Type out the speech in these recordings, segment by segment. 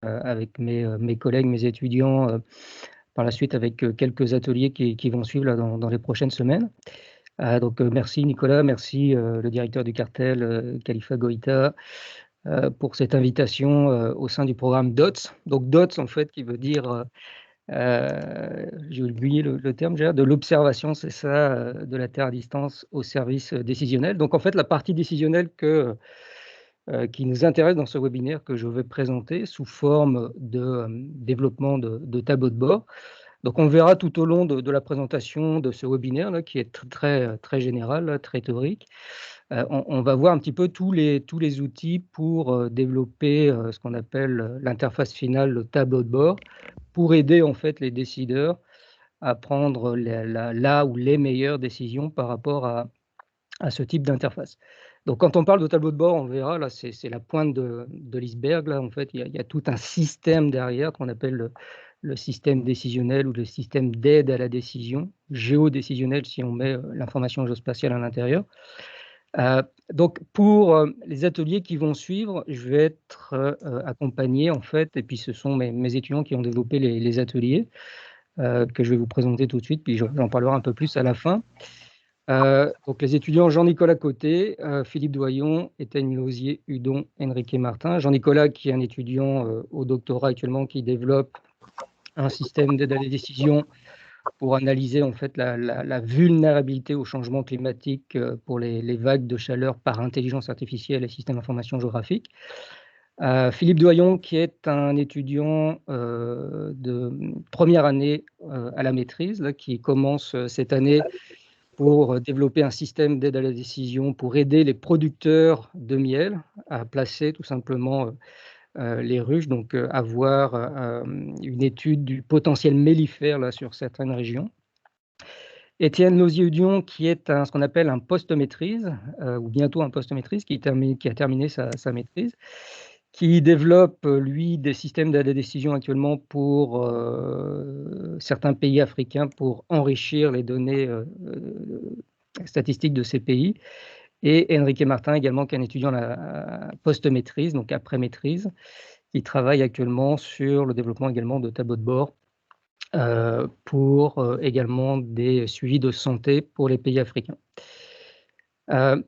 avec mes collègues, mes étudiants, par la suite avec quelques ateliers qui vont suivre là, dans les prochaines semaines. Donc merci Nicolas, merci le directeur du cartel, Khalifa Goïta, pour cette invitation au sein du programme DOTS. Donc DOTS en fait qui veut dire, j'ai oublié le terme déjà, de l'observation, c'est ça, de la Terre à distance au service décisionnel. Donc en fait la partie décisionnelle qui nous intéresse dans ce webinaire que je vais présenter sous forme de développement de tableaux de bord. Donc on verra tout au long de la présentation de ce webinaire là, qui est très général, là, très théorique. On va voir un petit peu tous les outils pour développer ce qu'on appelle l'interface finale, le tableau de bord, pour aider en fait les décideurs à prendre la ou les meilleures décisions par rapport à ce type d'interface. Donc quand on parle de tableau de bord, on verra, là c'est la pointe de l'iceberg, là en fait il y a tout un système derrière qu'on appelle le système décisionnel ou le système d'aide à la décision, géodécisionnel si on met l'information géospatiale à l'intérieur. Donc pour les ateliers qui vont suivre, je vais être accompagné en fait, et puis ce sont mes étudiants qui ont développé les ateliers que je vais vous présenter tout de suite, puis j'en parlerai un peu plus à la fin. Donc les étudiants Jean-Nicolas Côté, Philippe Doyon, Étienne Lausier, Hudon, Enrique Martin. Jean-Nicolas qui est un étudiant au doctorat actuellement qui développe un système d'aide à la décision pour analyser en fait la vulnérabilité au changement climatique pour les vagues de chaleur par intelligence artificielle et système d'information géographique. Philippe Doyon qui est un étudiant de première année à la maîtrise, là, qui commence cette année pour développer un système d'aide à la décision pour aider les producteurs de miel à placer tout simplement les ruches, donc avoir une étude du potentiel mellifère là, sur certaines régions. Étienne Lausier-Udion, qui est ce qu'on appelle un post-maîtrise, ou bientôt un post-maîtrise, qui a terminé sa maîtrise, qui développe, lui, des systèmes d'aide à la décision actuellement pour certains pays africains pour enrichir les données statistiques de ces pays. Et Enrique Martin également, qui est un étudiant à la post-maîtrise, donc après-maîtrise, qui travaille actuellement sur le développement également de tableaux de bord pour également des suivis de santé pour les pays africains.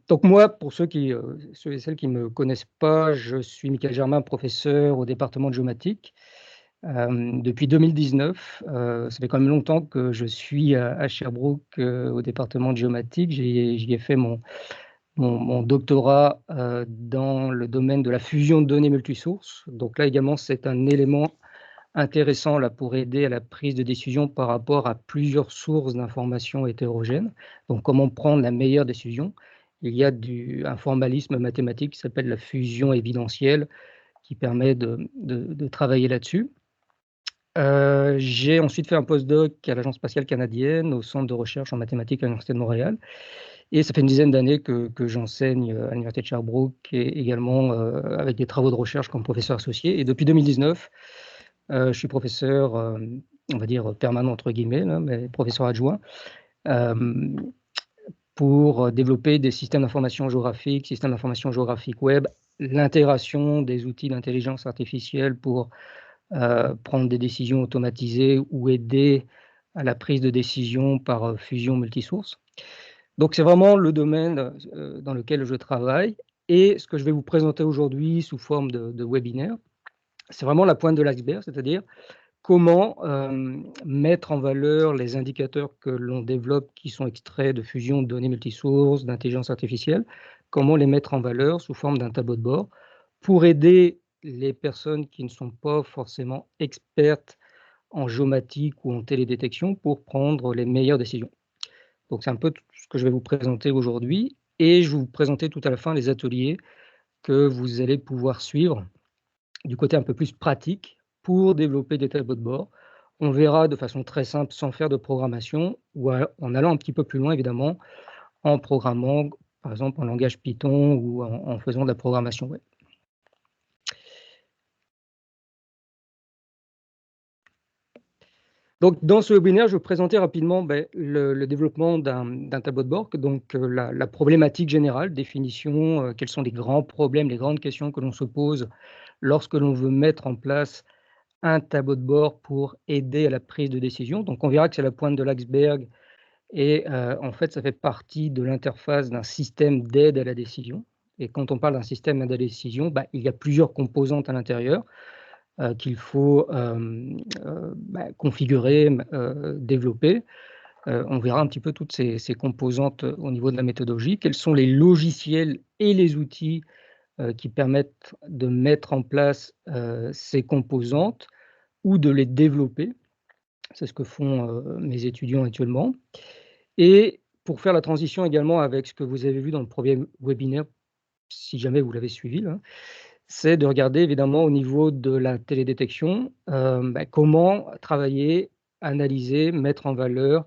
Donc moi, pour ceux et celles qui ne me connaissent pas, je suis Michael Germain, professeur au département de géomatique. Depuis 2019, ça fait quand même longtemps que je suis à Sherbrooke au département de géomatique. J'y ai fait mon doctorat dans le domaine de la fusion de données multisources. Donc là également, c'est un élément intéressant là, pour aider à la prise de décision par rapport à plusieurs sources d'informations hétérogènes. Donc comment prendre la meilleure décision. Il y a un formalisme mathématique qui s'appelle la fusion évidentielle qui permet de travailler là-dessus. J'ai ensuite fait un postdoc à l'Agence spatiale canadienne, au centre de recherche en mathématiques à l'Université de Montréal. Et ça fait une dizaine d'années que j'enseigne à l'Université de Sherbrooke et également avec des travaux de recherche comme professeur associé. Et depuis 2019, je suis professeur, on va dire permanent entre guillemets, là, mais professeur adjoint, pour développer des systèmes d'information géographique web, l'intégration des outils d'intelligence artificielle pour prendre des décisions automatisées ou aider à la prise de décision par fusion multisource. Donc c'est vraiment le domaine dans lequel je travaille. Et ce que je vais vous présenter aujourd'hui sous forme de webinaire, c'est vraiment la pointe de l'iceberg, c'est-à-dire comment mettre en valeur les indicateurs que l'on développe qui sont extraits de fusion de données multisources, d'intelligence artificielle, comment les mettre en valeur sous forme d'un tableau de bord pour aider les personnes qui ne sont pas forcément expertes en géomatique ou en télédétection pour prendre les meilleures décisions. Donc c'est un peu tout ce que je vais vous présenter aujourd'hui et je vais vous présenter tout à la fin les ateliers que vous allez pouvoir suivre du côté un peu plus pratique pour développer des tableaux de bord. On verra de façon très simple sans faire de programmation ou en allant un petit peu plus loin évidemment en programmant par exemple en langage Python ou en faisant de la programmation web. Donc, dans ce webinaire, je vais vous présenter rapidement le développement d'un tableau de bord, donc la problématique générale, définition, quels sont les grands problèmes, les grandes questions que l'on se pose lorsque l'on veut mettre en place un tableau de bord pour aider à la prise de décision. Donc, on verra que c'est la pointe de l'iceberg et en fait, ça fait partie de l'interface d'un système d'aide à la décision. Et quand on parle d'un système d'aide à la décision, il y a plusieurs composantes à l'intérieur qu'il faut configurer, développer. On verra un petit peu toutes ces composantes au niveau de la méthodologie. Quels sont les logiciels et les outils qui permettent de mettre en place ces composantes ou de les développer. C'est ce que font mes étudiants actuellement. Et pour faire la transition également avec ce que vous avez vu dans le premier webinaire, si jamais vous l'avez suivi, là, c'est de regarder évidemment au niveau de la télédétection, comment travailler, analyser, mettre en valeur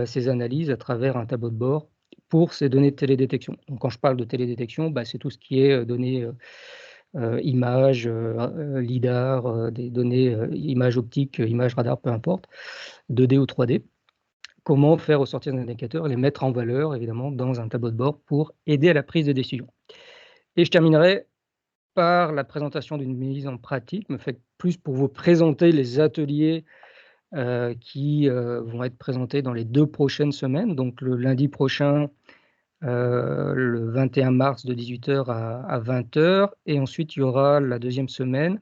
ces analyses à travers un tableau de bord pour ces données de télédétection. Donc quand je parle de télédétection, c'est tout ce qui est données images, LIDAR, des données images optiques, images radar, peu importe, 2D ou 3D. Comment faire ressortir des indicateurs et les mettre en valeur évidemment dans un tableau de bord pour aider à la prise de décision. Et je terminerai par la présentation d'une mise en pratique, me fait plus pour vous présenter les ateliers qui vont être présentés dans les 2 prochaines semaines. Donc le lundi prochain, le 21 mars de 18h à 20h, et ensuite il y aura la deuxième semaine,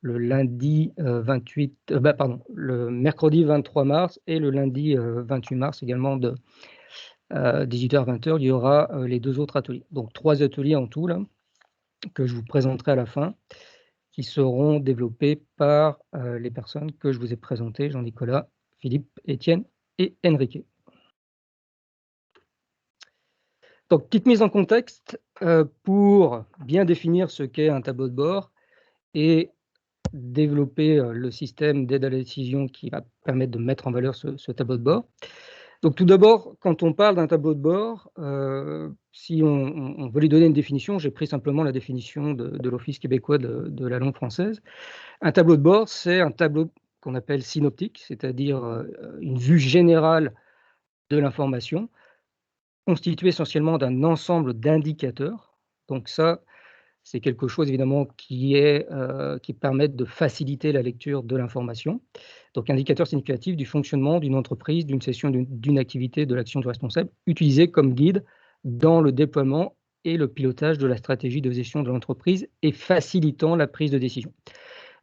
le lundi 28, le mercredi 23 mars et le lundi 28 mars également de 18h à 20h, il y aura les 2 autres ateliers. Donc 3 ateliers en tout là, que je vous présenterai à la fin, qui seront développés par les personnes que je vous ai présentées, Jean-Nicolas, Philippe, Étienne et Enrique. Donc, petite mise en contexte pour bien définir ce qu'est un tableau de bord et développer le système d'aide à la décision qui va permettre de mettre en valeur ce tableau de bord. Donc tout d'abord, quand on parle d'un tableau de bord, si on veut lui donner une définition, j'ai pris simplement la définition de l'Office québécois de la langue française. Un tableau de bord, c'est un tableau qu'on appelle synoptique, c'est-à-dire une vue générale de l'information, constituée essentiellement d'un ensemble d'indicateurs. Donc ça, c'est quelque chose évidemment qui permet de faciliter la lecture de l'information. Donc indicateur significatif du fonctionnement d'une entreprise, d'une session, d'une activité, de l'action du responsable, utilisé comme guide dans le déploiement et le pilotage de la stratégie de gestion de l'entreprise et facilitant la prise de décision.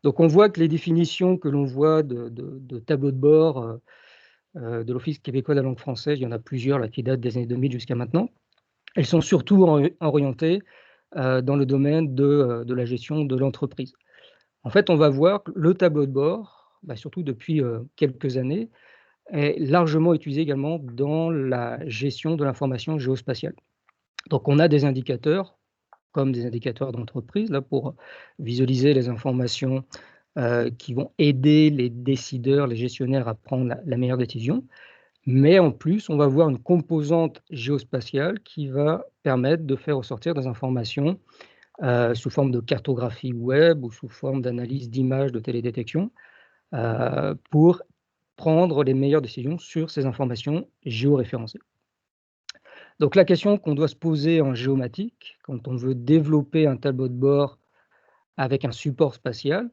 Donc on voit que les définitions que l'on voit de tableau de bord de l'Office québécois de la langue française, il y en a plusieurs là, qui datent des années 2000 jusqu'à maintenant, elles sont surtout orientées dans le domaine de la gestion de l'entreprise. En fait, on va voir que le tableau de bord, surtout depuis quelques années, est largement utilisé également dans la gestion de l'information géospatiale. Donc on a des indicateurs, comme des indicateurs d'entreprise, là, pour visualiser les informations qui vont aider les décideurs, les gestionnaires à prendre la meilleure décision. Mais en plus, on va voir une composante géospatiale qui va permettre de faire ressortir des informations sous forme de cartographie web ou sous forme d'analyse d'images de télédétection pour prendre les meilleures décisions sur ces informations géoréférencées. Donc la question qu'on doit se poser en géomatique, quand on veut développer un tableau de bord avec un support spatial,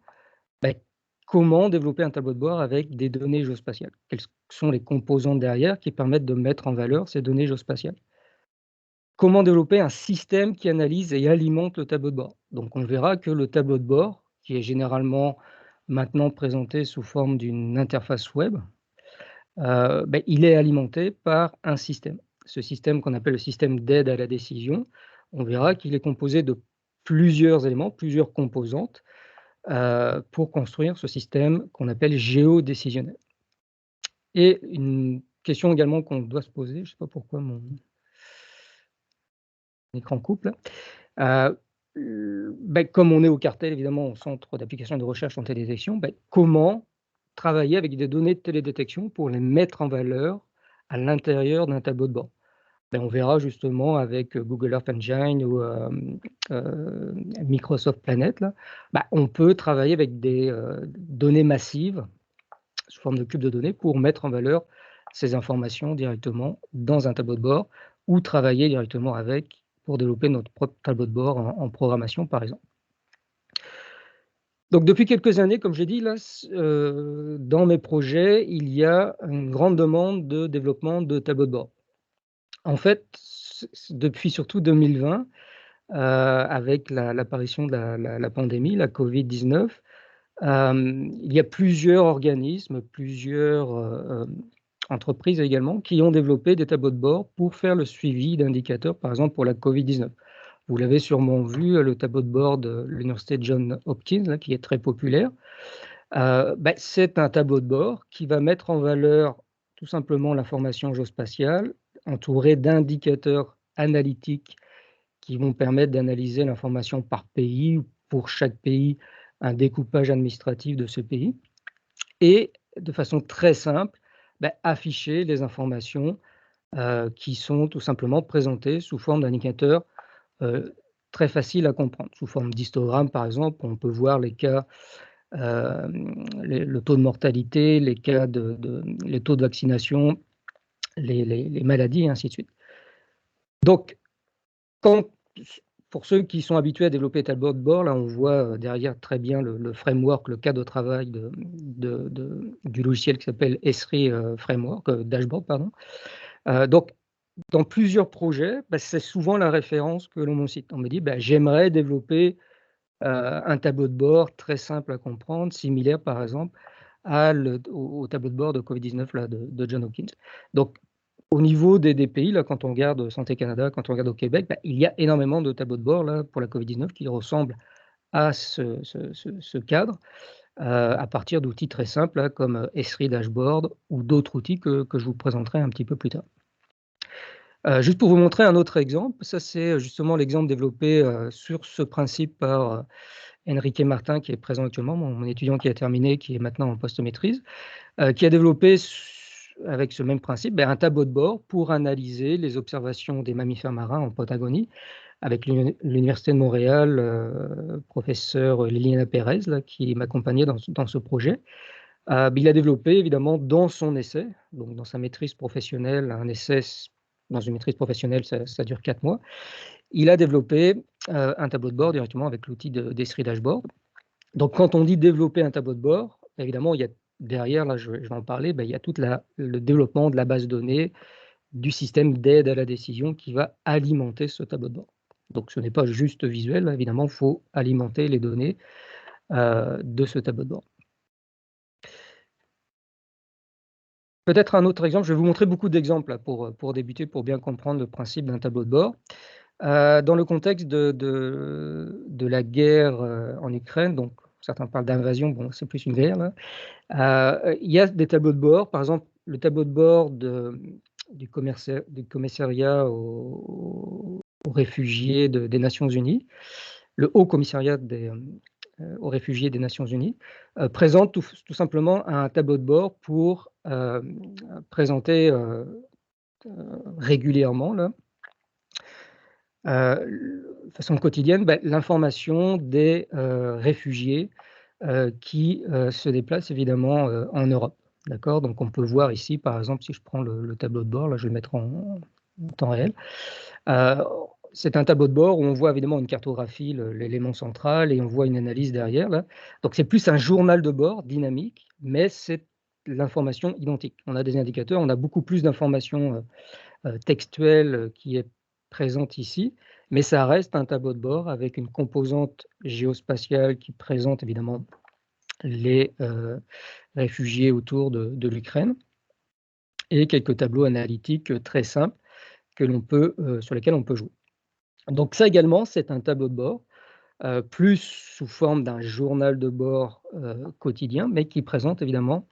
comment développer un tableau de bord avec des données géospatiales? Quelles sont les composantes derrière qui permettent de mettre en valeur ces données géospatiales? Comment développer un système qui analyse et alimente le tableau de bord? Donc on verra que le tableau de bord, qui est généralement maintenant présenté sous forme d'une interface web, il est alimenté par un système. Ce système qu'on appelle le système d'aide à la décision, on verra qu'il est composé de plusieurs éléments, plusieurs composantes, pour construire ce système qu'on appelle géodécisionnel. Et une question également qu'on doit se poser, je ne sais pas pourquoi mon écran coupe là, comme on est au Cartel, évidemment, au Centre d'application de recherche en télédétection, comment travailler avec des données de télédétection pour les mettre en valeur à l'intérieur d'un tableau de bord? On verra justement avec Google Earth Engine ou Microsoft Planet, là, on peut travailler avec des données massives sous forme de cube de données pour mettre en valeur ces informations directement dans un tableau de bord ou travailler directement avec pour développer notre propre tableau de bord en programmation, par exemple. Donc depuis quelques années, comme j'ai dit là, dans mes projets, il y a une grande demande de développement de tableaux de bord. En fait, depuis surtout 2020, avec l'apparition de la pandémie, la Covid-19, il y a plusieurs organismes, plusieurs entreprises également, qui ont développé des tableaux de bord pour faire le suivi d'indicateurs, par exemple pour la Covid-19. Vous l'avez sûrement vu, le tableau de bord de l'université Johns Hopkins, là, qui est très populaire. C'est un tableau de bord qui va mettre en valeur tout simplement l'information géospatiale, entouré d'indicateurs analytiques qui vont permettre d'analyser l'information par pays, ou pour chaque pays, un découpage administratif de ce pays, et de façon très simple, afficher les informations qui sont tout simplement présentées sous forme d'indicateurs très faciles à comprendre. Sous forme d'histogramme, par exemple, on peut voir les cas, le taux de mortalité, les taux de vaccination, les maladies, et ainsi de suite. Donc, pour ceux qui sont habitués à développer tableau de bord, là, on voit derrière très bien le framework, le cadre de travail du logiciel qui s'appelle Esri Framework, Dashboard, pardon. Donc, dans plusieurs projets, c'est souvent la référence que l'on me cite. On me dit, j'aimerais développer un tableau de bord très simple à comprendre, similaire par exemple au tableau de bord de Covid-19 là, de Johns Hopkins. Donc, au niveau des pays, là, quand on regarde Santé Canada, quand on regarde au Québec, il y a énormément de tableaux de bord là, pour la Covid-19 qui ressemblent à ce cadre, à partir d'outils très simples là, comme Esri Dashboard ou d'autres outils que je vous présenterai un petit peu plus tard. Juste pour vous montrer un autre exemple, ça c'est justement l'exemple développé sur ce principe par Enrique Martin, qui est présent actuellement, mon étudiant qui a terminé, qui est maintenant en post-maîtrise, qui a développé avec ce même principe un tableau de bord pour analyser les observations des mammifères marins en Patagonie, avec l'Université de Montréal, professeur Liliana Pérez, là, qui m'accompagnait dans ce projet. Il a développé évidemment dans son essai, donc dans sa maîtrise professionnelle, un essai dans une maîtrise professionnelle, ça dure 4 mois. Il a développé un tableau de bord directement avec l'outil d'Esri Dashboard. Donc, quand on dit développer un tableau de bord, évidemment, il y a derrière, là, je vais en parler, il y a tout le développement de la base de données, du système d'aide à la décision qui va alimenter ce tableau de bord. Donc, ce n'est pas juste visuel, évidemment, il faut alimenter les données de ce tableau de bord. Peut-être un autre exemple, je vais vous montrer beaucoup d'exemples pour débuter, pour bien comprendre le principe d'un tableau de bord. Dans le contexte de la guerre en Ukraine, donc certains parlent d'invasion, bon, c'est plus une guerre là. Il y a des tableaux de bord, par exemple le tableau de bord du commissariat aux réfugiés des Nations Unies, le Haut Commissariat aux réfugiés des Nations Unies, présente tout simplement un tableau de bord pour présenter régulièrement là, de façon quotidienne, l'information des réfugiés qui se déplacent évidemment en Europe. D'accord? Donc on peut voir ici, par exemple, si je prends le tableau de bord, là je vais le mettre en temps réel. C'est un tableau de bord où on voit évidemment une cartographie, l'élément central, et on voit une analyse derrière. Là. Donc c'est plus un journal de bord dynamique, mais c'est l'information identique. On a des indicateurs, on a beaucoup plus d'informations textuelles qui est présente ici, mais ça reste un tableau de bord avec une composante géospatiale qui présente évidemment les réfugiés autour de l'Ukraine et quelques tableaux analytiques très simples sur lesquels on peut jouer. Donc ça également, c'est un tableau de bord, plus sous forme d'un journal de bord quotidien, mais qui présente évidemment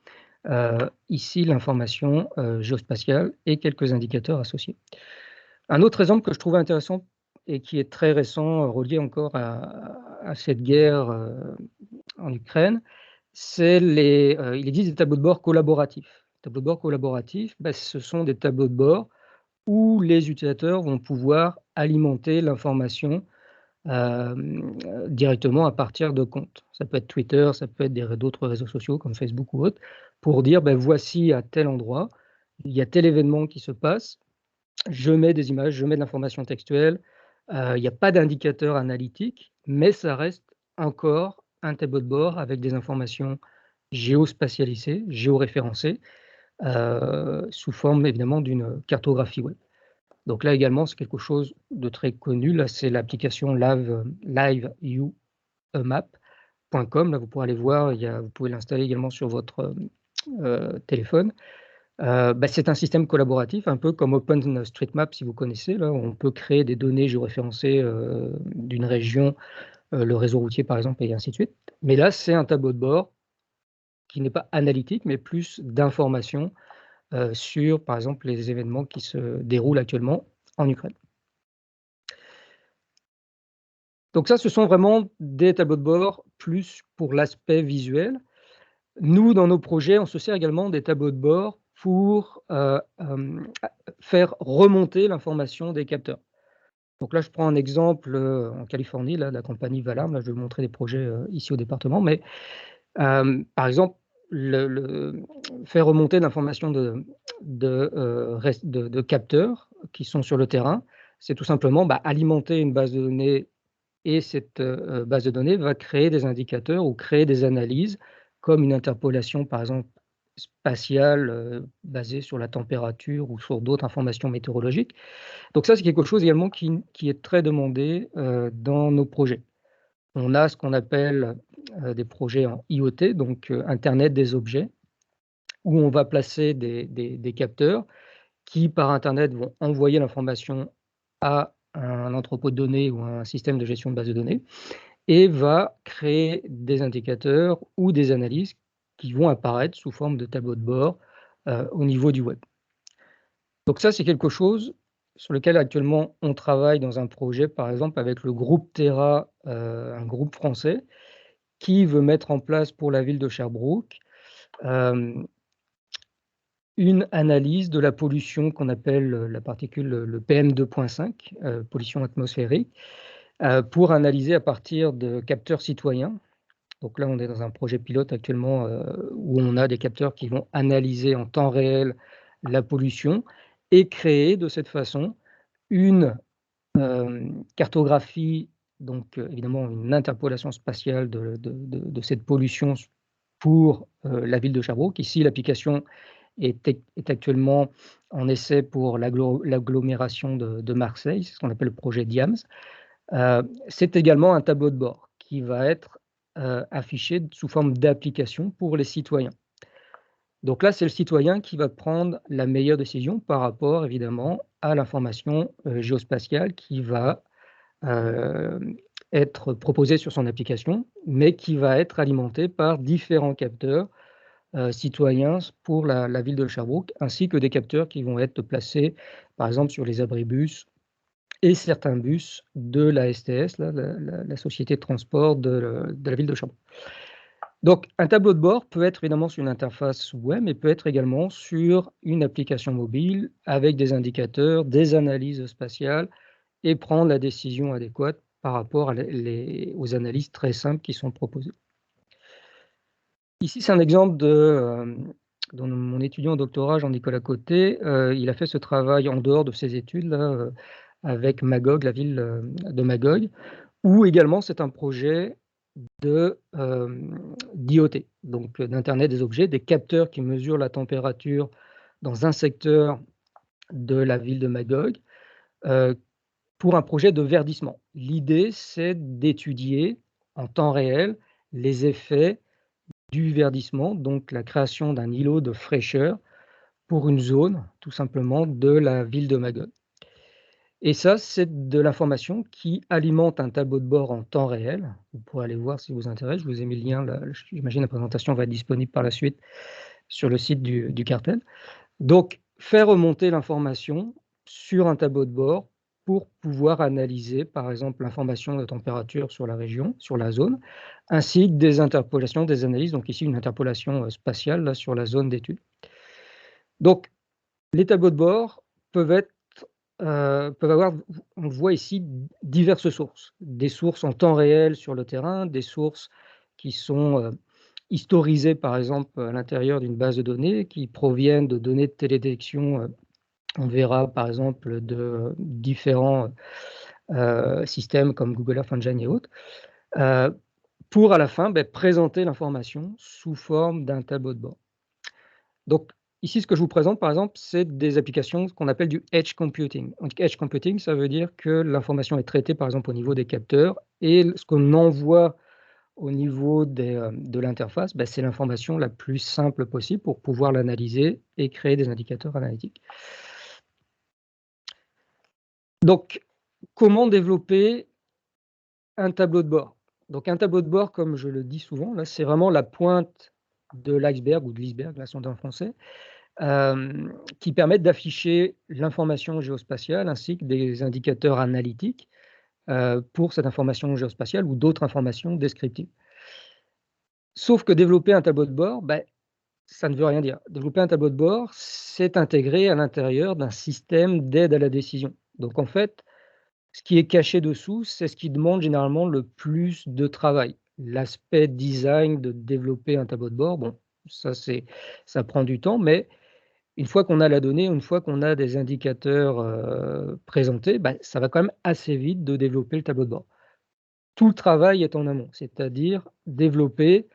ici l'information géospatiale et quelques indicateurs associés. Un autre exemple que je trouvais intéressant et qui est très récent, relié encore à cette guerre en Ukraine, c'est il existe des tableaux de bord collaboratifs. Les tableaux de bord collaboratifs, ce sont des tableaux de bord où les utilisateurs vont pouvoir alimenter l'information directement à partir de comptes. Ça peut être Twitter, ça peut être d'autres réseaux sociaux comme Facebook ou autres, pour dire ben, voici à tel endroit, il y a tel événement qui se passe, je mets des images, je mets de l'information textuelle, il n'y a pas d'indicateur analytique, mais ça reste encore un tableau de bord avec des informations géospatialisées, géoréférencées, sous forme évidemment d'une cartographie web. Donc là également, c'est quelque chose de très connu. Là, c'est l'application liveumap.com. Là, vous pourrez aller voir, vous pouvez l'installer également sur votre téléphone. C'est un système collaboratif, un peu comme OpenStreetMap, si vous connaissez. Là, on peut créer des données géoréférencées d'une région, le réseau routier par exemple, et ainsi de suite. Mais là, c'est un tableau de bord qui n'est pas analytique, mais plus d'informations sur, par exemple, les événements qui se déroulent actuellement en Ukraine. Donc ça, ce sont vraiment des tableaux de bord plus pour l'aspect visuel. Nous, dans nos projets, on se sert également des tableaux de bord pour faire remonter l'information des capteurs. Donc là, je prends un exemple en Californie, là, la compagnie Valarm. Là, je vais vous montrer des projets ici au département. Mais par exemple, faire remonter l'information de capteurs qui sont sur le terrain, c'est tout simplement alimenter une base de données, et cette base de données va créer des indicateurs ou créer des analyses, comme une interpolation, par exemple, spatiale, basée sur la température ou sur d'autres informations météorologiques. Donc ça, c'est quelque chose également qui est très demandé dans nos projets. On a ce qu'on appelle des projets en IoT, donc Internet des objets, où on va placer des capteurs qui, par Internet, vont envoyer l'information à un entrepôt de données ou un système de gestion de base de données, et va créer des indicateurs ou des analyses qui vont apparaître sous forme de tableau de bord au niveau du web. Donc ça, c'est quelque chose sur lequel actuellement on travaille dans un projet, par exemple avec le groupe Terra, un groupe français, qui veut mettre en place pour la ville de Sherbrooke une analyse de la pollution qu'on appelle la particule, le PM2.5, pollution atmosphérique, pour analyser à partir de capteurs citoyens. Donc là, on est dans un projet pilote actuellement où on a des capteurs qui vont analyser en temps réel la pollution et créer de cette façon une cartographie, donc évidemment une interpolation spatiale de cette pollution pour la ville de Sherbrooke. Ici, l'application est actuellement en essai pour l'agglomération de Marseille, c'est ce qu'on appelle le projet DIAMS. C'est également un tableau de bord qui va être affiché sous forme d'application pour les citoyens. Donc là, c'est le citoyen qui va prendre la meilleure décision par rapport, évidemment, à l'information géospatiale qui va être proposée sur son application, mais qui va être alimentée par différents capteurs citoyens pour la ville de Sherbrooke, ainsi que des capteurs qui vont être placés, par exemple, sur les abribus et certains bus de la STS, la société de transport de la ville de Sherbrooke. Donc, un tableau de bord peut être évidemment sur une interface web, mais peut être également sur une application mobile avec des indicateurs, des analyses spatiales, et prendre la décision adéquate par rapport aux analyses très simples qui sont proposées. Ici, c'est un exemple de mon étudiant en doctorat, Jean-Nicolas Côté. Il a fait ce travail en dehors de ses études là, avec Magog, la ville de Magog, où également c'est un projet d'IoT, donc d'Internet des objets, des capteurs qui mesurent la température dans un secteur de la ville de Magog, pour un projet de verdissement. L'idée, c'est d'étudier en temps réel les effets du verdissement, donc la création d'un îlot de fraîcheur pour une zone, tout simplement, de la ville de Magog. Et ça, c'est de l'information qui alimente un tableau de bord en temps réel. Vous pourrez aller voir si vous intéresse. Je vous ai mis le lien. J'imagine la présentation va être disponible par la suite sur le site du cartel. Donc, faire remonter l'information sur un tableau de bord pour pouvoir analyser, par exemple, l'information de température sur la région, sur la zone, ainsi que des interpolations, des analyses. Donc ici, une interpolation spatiale là, sur la zone d'étude. Donc, les tableaux de bord peuvent être peuvent avoir, on voit ici, diverses sources. Des sources en temps réel sur le terrain, des sources qui sont historisées, par exemple, à l'intérieur d'une base de données, qui proviennent de données de télédétection. On verra, par exemple, de différents systèmes comme Google Earth Engine et autres, pour à la fin présenter l'information sous forme d'un tableau de bord. Donc, ici, ce que je vous présente, par exemple, c'est des applications qu'on appelle du edge computing. Donc, edge computing, ça veut dire que l'information est traitée, par exemple, au niveau des capteurs, et ce qu'on envoie au niveau de l'interface, c'est l'information la plus simple possible pour pouvoir l'analyser et créer des indicateurs analytiques. Donc, comment développer un tableau de bord? Donc, un tableau de bord, comme je le dis souvent, là, c'est vraiment la pointe de l'iceberg ou de l'iceberg, là, sont en français, qui permettent d'afficher l'information géospatiale ainsi que des indicateurs analytiques pour cette information géospatiale ou d'autres informations descriptives. Sauf que développer un tableau de bord, ça ne veut rien dire. Développer un tableau de bord, c'est intégré à l'intérieur d'un système d'aide à la décision. Donc en fait, ce qui est caché dessous, c'est ce qui demande généralement le plus de travail. L'aspect design de développer un tableau de bord, bon, ça prend du temps, mais une fois qu'on a la donnée, une fois qu'on a des indicateurs présentés, ça va quand même assez vite de développer le tableau de bord. Tout le travail est en amont, c'est-à-dire développer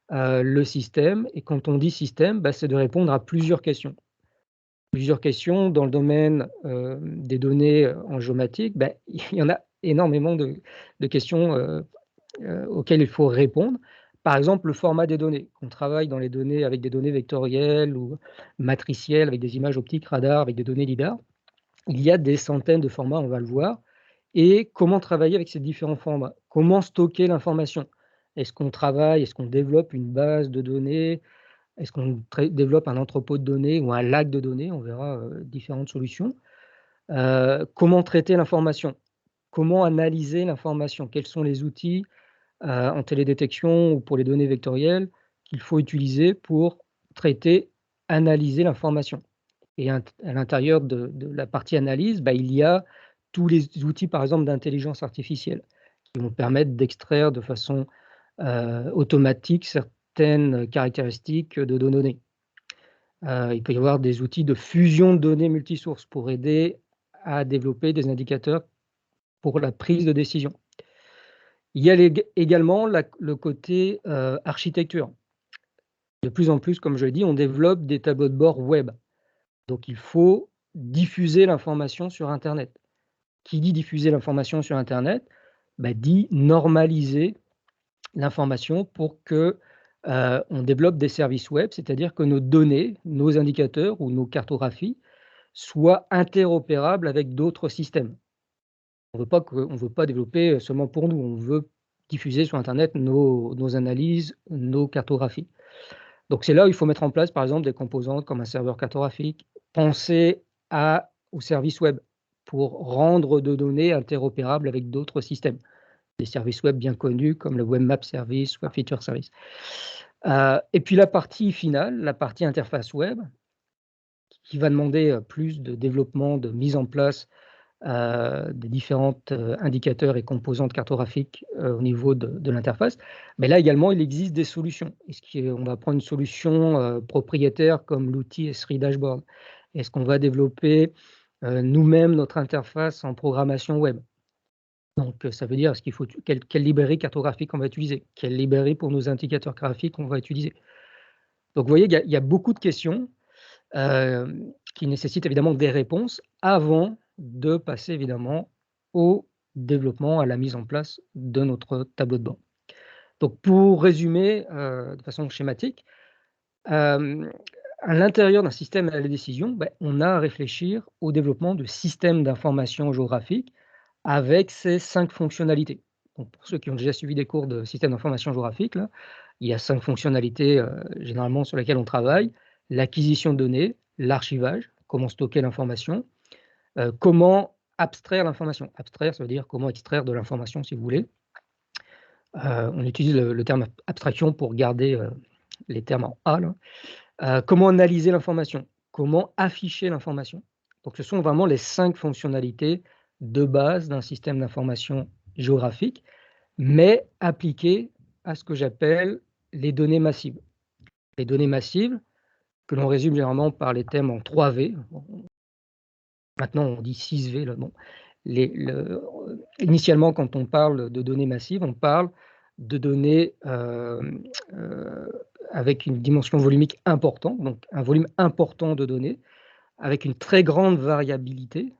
le système. Et quand on dit système, c'est de répondre à plusieurs questions. Plusieurs questions dans le domaine des données en géomatique. Il y en a énormément de questions auxquelles il faut répondre. Par exemple, le format des données. On travaille dans les données avec des données vectorielles ou matricielles, avec des images optiques, radar, avec des données LIDAR. Il y a des centaines de formats, on va le voir. Et comment travailler avec ces différents formats? Comment stocker l'information? Est-ce qu'on travaille, est-ce qu'on développe une base de données? Est-ce qu'on développe un entrepôt de données ou un lac de données? On verra différentes solutions. Comment traiter l'information? Comment analyser l'information? Quels sont les outils en télédétection ou pour les données vectorielles qu'il faut utiliser pour traiter, analyser l'information? Et à l'intérieur de la partie analyse, il y a tous les outils, par exemple, d'intelligence artificielle qui vont permettre d'extraire de façon automatique certaines caractéristiques de données. Il peut y avoir des outils de fusion de données multisources pour aider à développer des indicateurs pour la prise de décision. Il y a également le côté architecture. De plus en plus, comme je l'ai dit, on développe des tableaux de bord web. Donc, il faut diffuser l'information sur Internet. Qui dit diffuser l'information sur Internet, dit normaliser l'information pour que on développe des services web, c'est-à-dire que nos données, nos indicateurs ou nos cartographies soient interopérables avec d'autres systèmes. On ne veut pas développer seulement pour nous, on veut diffuser sur Internet nos analyses, nos cartographies. Donc c'est là où il faut mettre en place, par exemple, des composantes comme un serveur cartographique, penser au service web pour rendre de données interopérables avec d'autres systèmes. Des services web bien connus comme le Webmap Service, Web Feature Service. Et puis la partie finale, la partie interface web, qui va demander plus de développement, de mise en place des différents indicateurs et composantes cartographiques au niveau de l'interface. Mais là également, il existe des solutions. On va prendre une solution propriétaire comme l'outil S3 Dashboard? Est-ce qu'on va développer nous-mêmes notre interface en programmation web? Donc, ça veut dire quelle librairie cartographique on va utiliser? Quelle librairie pour nos indicateurs graphiques on va utiliser? Donc, vous voyez, il y a beaucoup de questions qui nécessitent évidemment des réponses avant de passer évidemment au développement, à la mise en place de notre tableau de bord. Donc, pour résumer de façon schématique, à l'intérieur d'un système à la décision, on a à réfléchir au développement de systèmes d'information géographique avec ces 5 fonctionnalités. Donc, pour ceux qui ont déjà suivi des cours de système d'information géographique, là, il y a 5 fonctionnalités généralement sur lesquelles on travaille. L'acquisition de données, l'archivage, comment stocker l'information, comment abstraire l'information. Abstraire, ça veut dire comment extraire de l'information, si vous voulez. On utilise le terme abstraction pour garder les termes en A. Là. Comment analyser l'information, comment afficher l'information, Donc ce sont vraiment les 5 fonctionnalités de base d'un système d'information géographique, mais appliquées à ce que j'appelle les données massives. Les données massives, que l'on résume généralement par les thèmes en 3 V. Maintenant, on dit 6 V là, bon. Initialement, quand on parle de données massives, on parle de données, avec une dimension volumique importante, donc un volume important de données, avec une très grande variabilité.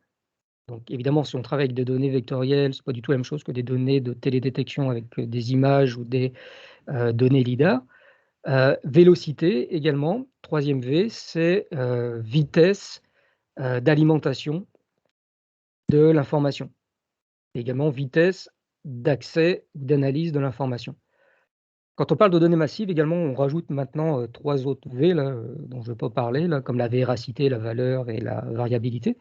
Donc évidemment, si on travaille avec des données vectorielles, c'est pas du tout la même chose que des données de télédétection avec, des images ou des, données lidar. Vélocité également, 3e V, c'est, vitesse, d'alimentation de l'information. Également vitesse d'accès ou d'analyse de l'information. Quand on parle de données massives également, on rajoute maintenant, 3 autres V là, dont je ne vais pas parler là, comme la véracité, la valeur et la variabilité.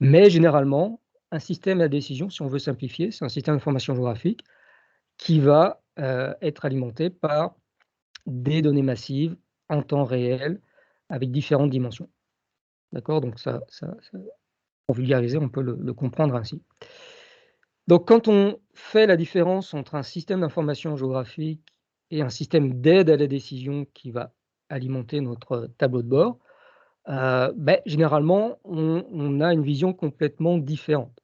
Mais généralement, un système à décision, si on veut simplifier, c'est un système d'information géographique qui va, être alimenté par des données massives en temps réel avec différentes dimensions. D'accord? Donc ça pour vulgariser, on peut le comprendre ainsi. Donc quand on fait la différence entre un système d'information géographique et un système d'aide à la décision qui va alimenter notre tableau de bord, généralement on a une vision complètement différente.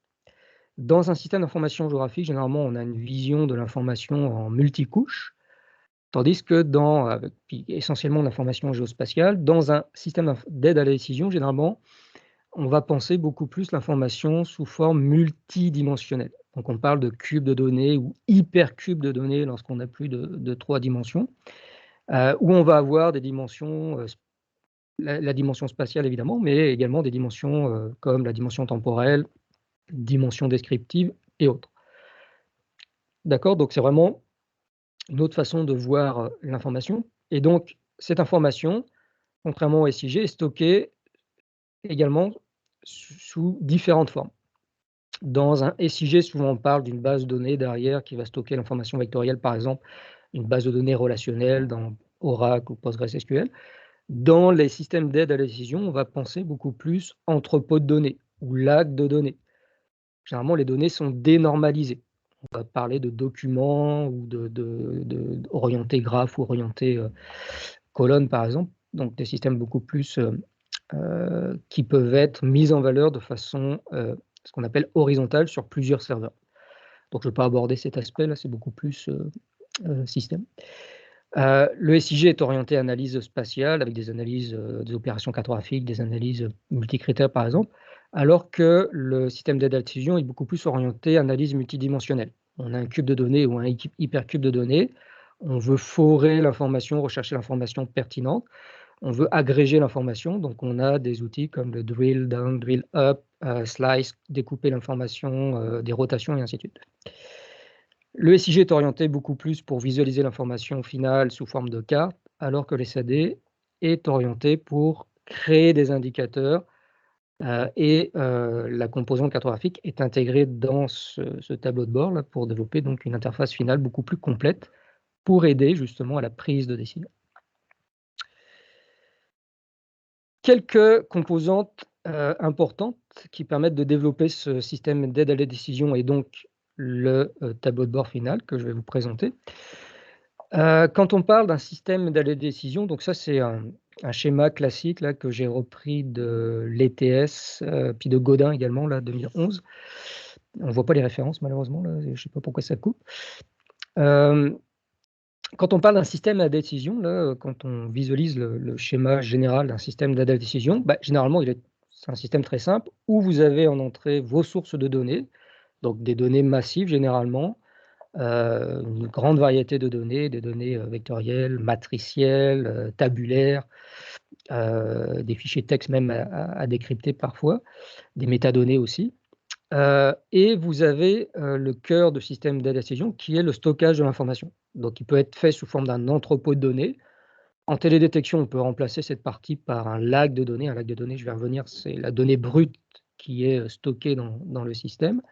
Dans un système d'information géographique, généralement, on a une vision de l'information en multicouches, tandis que puis essentiellement l'information géospatiale, dans un système d'aide à la décision, généralement, on va penser beaucoup plus l'information sous forme multidimensionnelle. Donc on parle de cubes de données ou hypercubes de données lorsqu'on a plus de 3 dimensions, où on va avoir des dimensions, la dimension spatiale évidemment, mais également des dimensions, comme la dimension temporelle, dimension descriptive et autres. D'accord? Donc c'est vraiment une autre façon de voir, l'information et donc cette information, contrairement au SIG, est stockée également sous différentes formes. Dans un SIG, souvent on parle d'une base de données derrière qui va stocker l'information vectorielle, par exemple, une base de données relationnelle dans Oracle ou PostgreSQL. Dans les systèmes d'aide à la décision, on va penser beaucoup plus entrepôt de données ou lac de données. Généralement, les données sont dénormalisées. On va parler de documents ou orientés graphes ou orientés colonnes, par exemple. Donc des systèmes beaucoup plus qui peuvent être mis en valeur de façon ce qu'on appelle horizontale sur plusieurs serveurs. Donc je ne vais pas aborder cet aspect-là, c'est beaucoup plus système. Le SIG est orienté analyse spatiale avec des analyses, des opérations cartographiques, des analyses multicritères par exemple, alors que le système d'aide à la décision est beaucoup plus orienté analyse multidimensionnelle. On a un cube de données ou un hypercube de données, on veut forer l'information, rechercher l'information pertinente, on veut agréger l'information, donc on a des outils comme le drill down, drill up, slice, découper l'information, des rotations et ainsi de suite. Le SIG est orienté beaucoup plus pour visualiser l'information finale sous forme de carte, alors que le SAD est orienté pour créer des indicateurs et la composante cartographique est intégrée dans ce tableau de bord là, pour développer donc une interface finale beaucoup plus complète pour aider justement à la prise de décision. Quelques composantes importantes qui permettent de développer ce système d'aide à la décision et donc le tableau de bord final que je vais vous présenter. Quand on parle d'un système d'aide à la décision, donc ça c'est un schéma classique là, que j'ai repris de l'ETS, puis de Godin également, là, 2011. On ne voit pas les références malheureusement, là, je ne sais pas pourquoi ça coupe. Quand on parle d'un système à décision, là, quand on visualise le schéma général d'un système d'aide à la décision, généralement, c'est un système très simple où vous avez en entrée vos sources de données, donc des données massives généralement, une grande variété de données, des données vectorielles, matricielles, tabulaires, des fichiers texte même à décrypter parfois, des métadonnées aussi. Et vous avez le cœur du système d'aide à la décision qui est le stockage de l'information. Donc il peut être fait sous forme d'un entrepôt de données. En télédétection, on peut remplacer cette partie par un lac de données. Un lac de données, je vais revenir, c'est la donnée brute qui est stockée dans le système.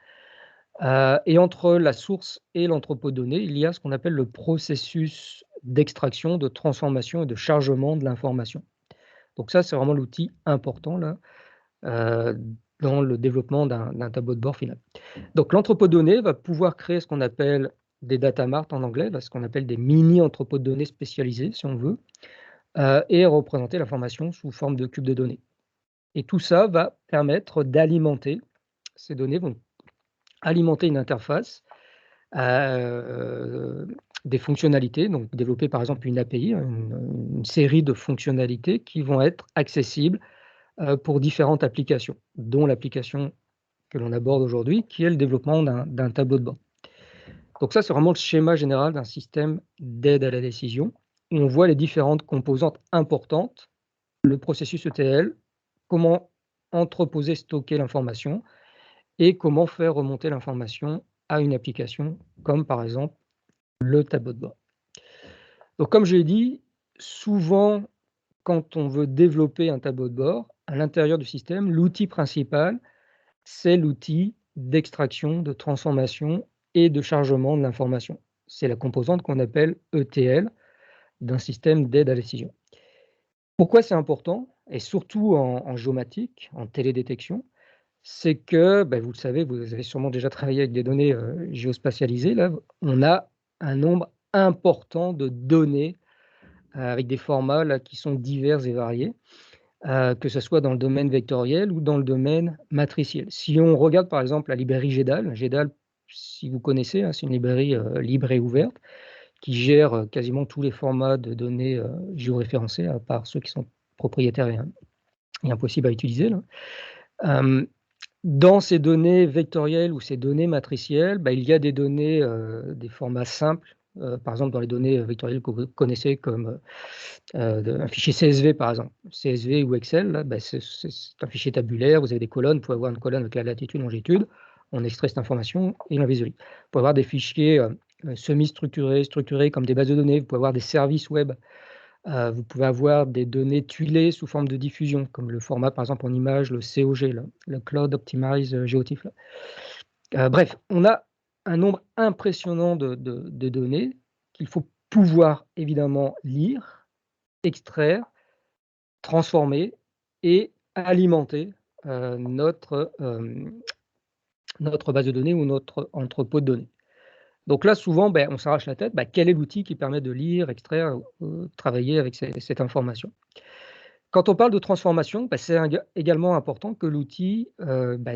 Et entre la source et l'entrepôt de données, il y a ce qu'on appelle le processus d'extraction, de transformation et de chargement de l'information. Donc ça, c'est vraiment l'outil important là. dans le développement d'un tableau de bord final. Donc l'entrepôt de données va pouvoir créer ce qu'on appelle des data marts en anglais, ce qu'on appelle des mini-entrepôts de données spécialisés, si on veut, et représenter l'information sous forme de cubes de données. Et tout ça va permettre d'alimenter, ces données vont alimenter une interface, des fonctionnalités, donc développer par exemple une API, une série de fonctionnalités qui vont être accessibles pour différentes applications, dont l'application que l'on aborde aujourd'hui, qui est le développement d'un tableau de bord. Donc ça, c'est vraiment le schéma général d'un système d'aide à la décision, où on voit les différentes composantes importantes, le processus ETL, comment entreposer, stocker l'information, et comment faire remonter l'information à une application, comme par exemple le tableau de bord. Donc comme je l'ai dit, souvent, quand on veut développer un tableau de bord, à l'intérieur du système, l'outil principal, c'est l'outil d'extraction, de transformation et de chargement de l'information. C'est la composante qu'on appelle ETL d'un système d'aide à la décision. Pourquoi c'est important? Et surtout en géomatique, en télédétection, c'est que, vous le savez, vous avez sûrement déjà travaillé avec des données géospatialisées. Là, on a un nombre important de données avec des formats là, qui sont divers et variés, que ce soit dans le domaine vectoriel ou dans le domaine matriciel. Si on regarde par exemple la librairie GEDAL, GEDAL, si vous connaissez, hein, c'est une librairie libre et ouverte qui gère quasiment tous les formats de données géoréférencés, à part ceux qui sont propriétaires et impossibles à utiliser. Là. Dans ces données vectorielles ou ces données matricielles, il y a des données, des formats simples, par exemple dans les données vectorielles que vous connaissez comme un fichier CSV par exemple. CSV ou Excel, là, c'est un fichier tabulaire, vous avez des colonnes, vous pouvez avoir une colonne avec la latitude, longitude, on extrait cette information et on la visualise. Vous pouvez avoir des fichiers semi-structurés, structurés comme des bases de données, vous pouvez avoir des services web. Vous pouvez avoir des données tuilées sous forme de diffusion, comme le format, par exemple, en image, le COG, le Cloud Optimized GeoTIFF. Bref, on a un nombre impressionnant de données qu'il faut pouvoir évidemment lire, extraire, transformer et alimenter notre base de données ou notre entrepôt de données. Donc là, souvent, on s'arrache la tête, quel est l'outil qui permet de lire, extraire, travailler avec cette information? Quand on parle de transformation, c'est également important que l'outil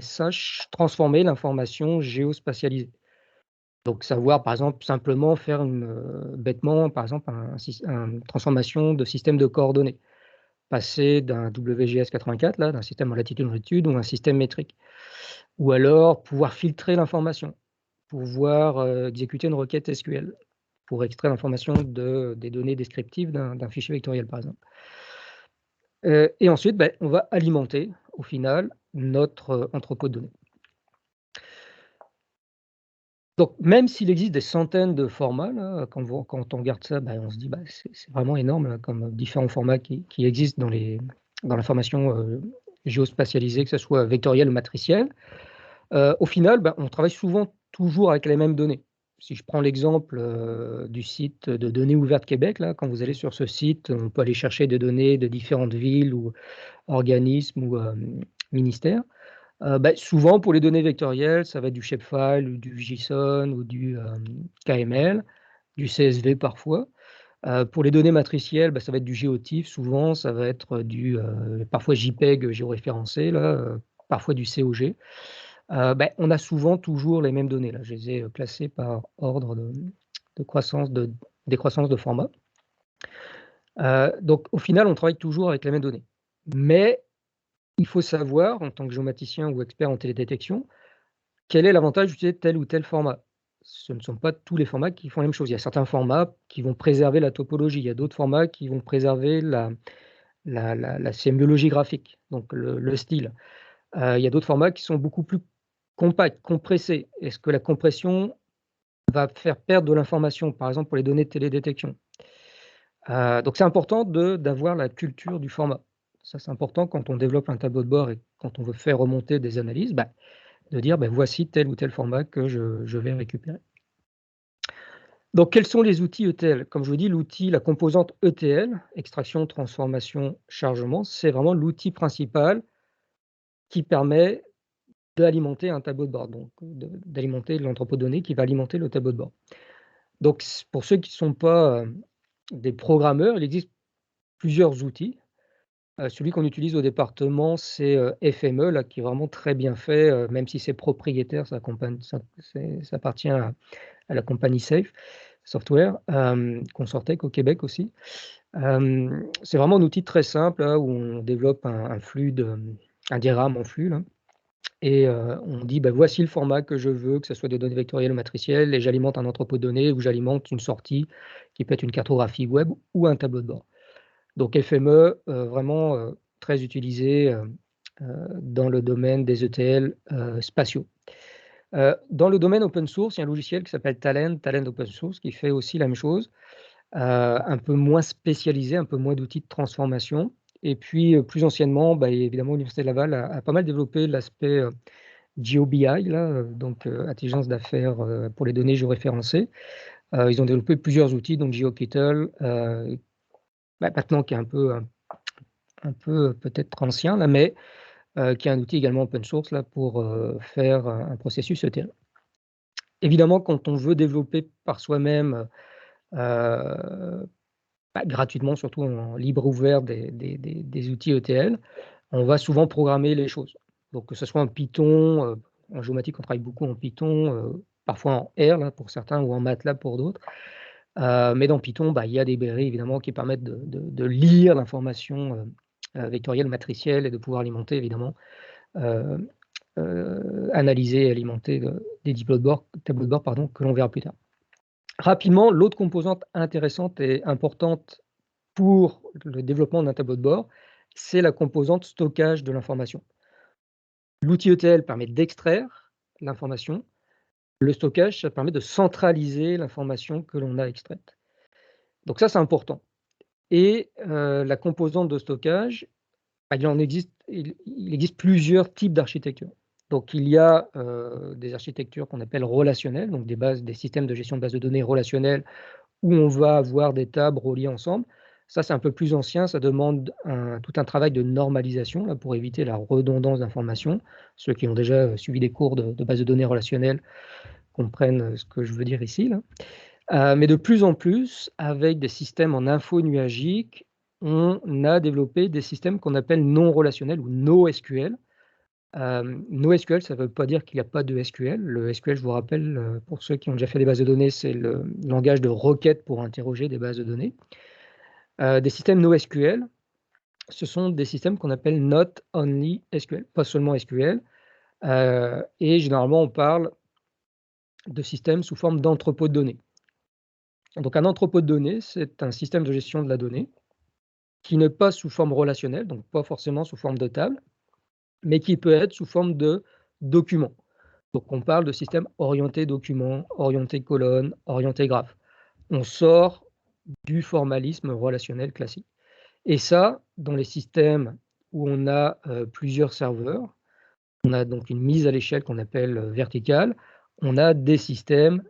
sache transformer l'information géospatialisée. Donc savoir, par exemple, simplement faire bêtement, par exemple, une transformation de système de coordonnées. Passer d'un WGS 84, là, d'un système en latitude-longitude ou un système métrique. Ou alors pouvoir filtrer l'information, pouvoir exécuter une requête SQL pour extraire l'information des données descriptives d'un fichier vectoriel, par exemple. Et ensuite, on va alimenter, au final, notre entrepôt de données. Donc, même s'il existe des centaines de formats, là, quand on regarde ça, on se dit c'est vraiment énorme, là, comme différents formats qui existent dans l'information géospatialisée, que ce soit vectorielle ou matricielle. Au final, on travaille souvent toujours avec les mêmes données. Si je prends l'exemple du site de Données ouvertes Québec, là, quand vous allez sur ce site, on peut aller chercher des données de différentes villes ou organismes ou ministères. Souvent, pour les données vectorielles, ça va être du shapefile ou du JSON ou du KML, du CSV parfois. Pour les données matricielles, ça va être du GeoTIFF, souvent, ça va être parfois JPEG géoréférencé, là, parfois du COG. On a souvent toujours les mêmes données. Là. Je les ai classées par ordre de croissance, décroissance de format. Donc, au final, on travaille toujours avec les mêmes données. Mais il faut savoir, en tant que géomaticien ou expert en télédétection, quel est l'avantage d'utiliser tel ou tel format. Ce ne sont pas tous les formats qui font la même chose. Il y a certains formats qui vont préserver la topologie. Il y a d'autres formats qui vont préserver la sémiologie graphique, donc le style. Il y a d'autres formats qui sont beaucoup plus compacts, compressés. Est-ce que la compression va faire perdre de l'information, par exemple pour les données de télédétection? Donc c'est important d'avoir la culture du format. Ça, c'est important quand on développe un tableau de bord et quand on veut faire remonter des analyses, de dire voici tel ou tel format que je vais récupérer. Donc quels sont les outils ETL? Comme je vous dis, la composante ETL, extraction, transformation, chargement, c'est vraiment l'outil principal qui permet d'alimenter un tableau de bord, donc d'alimenter l'entrepôt de données qui va alimenter le tableau de bord. Donc pour ceux qui ne sont pas des programmeurs, il existe plusieurs outils. Celui qu'on utilise au département, c'est FME, là, qui est vraiment très bien fait, même si c'est propriétaire, ça appartient à la compagnie Safe Software, Consortec au Québec aussi. C'est vraiment un outil très simple là, où on développe un diagramme en flux là, et on dit voici le format que je veux, que ce soit des données vectorielles ou matricielles, et j'alimente un entrepôt de données ou j'alimente une sortie qui peut être une cartographie web ou un tableau de bord. Donc FME, vraiment très utilisé dans le domaine des ETL spatiaux. Dans le domaine open source, il y a un logiciel qui s'appelle Talend Open Source, qui fait aussi la même chose, un peu moins spécialisé, un peu moins d'outils de transformation. Et puis, plus anciennement, évidemment, l'Université de Laval a pas mal développé l'aspect GeoBI, là, donc intelligence d'affaires pour les données géoréférencées. Ils ont développé plusieurs outils, donc GeoKittle, maintenant qui est un peu peut-être ancien, là, mais qui est un outil également open source là, pour faire un processus ETL. Évidemment, quand on veut développer par soi-même, gratuitement, surtout en libre ouvert, des outils ETL, on va souvent programmer les choses. Donc que ce soit en Python, en géomatique, on travaille beaucoup en Python, parfois en R là, pour certains ou en MATLAB pour d'autres. Mais dans Python, il y a des librairies évidemment qui permettent de lire l'information vectorielle, matricielle et de pouvoir alimenter évidemment, analyser et alimenter des tableaux de bord que l'on verra plus tard. Rapidement, l'autre composante intéressante et importante pour le développement d'un tableau de bord, c'est la composante stockage de l'information. L'outil ETL permet d'extraire l'information. Le stockage, ça permet de centraliser l'information que l'on a extraite. Donc ça, c'est important. Et la composante de stockage, il existe plusieurs types d'architectures. Donc il y a des architectures qu'on appelle relationnelles, donc des systèmes de gestion de bases de données relationnelles où on va avoir des tables reliées ensemble. Ça, c'est un peu plus ancien, ça demande tout un travail de normalisation là, pour éviter la redondance d'informations. Ceux qui ont déjà suivi des cours de bases de données relationnelles comprennent ce que je veux dire ici, là. Mais de plus en plus, avec des systèmes en info nuagique, on a développé des systèmes qu'on appelle non relationnels ou NoSQL. NoSQL, ça ne veut pas dire qu'il n'y a pas de SQL. Le SQL, je vous rappelle, pour ceux qui ont déjà fait des bases de données, c'est le langage de requête pour interroger des bases de données. Des systèmes NoSQL, ce sont des systèmes qu'on appelle Not Only SQL, pas seulement SQL. Et généralement, on parle de systèmes sous forme d'entrepôt de données. Donc un entrepôt de données, c'est un système de gestion de la donnée qui n'est pas sous forme relationnelle, donc pas forcément sous forme de table, mais qui peut être sous forme de documents. Donc on parle de système orienté document, orienté colonne, orienté graphe. On sort du formalisme relationnel classique. Et ça, dans les systèmes où on a plusieurs serveurs, on a donc une mise à l'échelle qu'on appelle verticale, on a des systèmes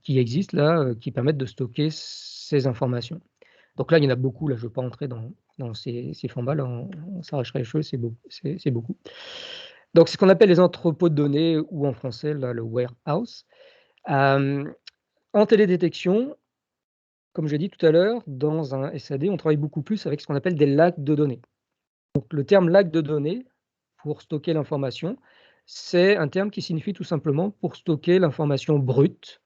qui existent là, qui permettent de stocker ces informations. Donc là, il y en a beaucoup, là je ne veux pas entrer dans ces formats, là on s'arracherait les cheveux, c'est beaucoup. Donc c'est ce qu'on appelle les entrepôts de données ou en français là, le warehouse. En télédétection, comme j'ai dit tout à l'heure, dans un SAD, on travaille beaucoup plus avec ce qu'on appelle des lacs de données. Donc le terme lac de données, pour stocker l'information, c'est un terme qui signifie tout simplement pour stocker l'information brute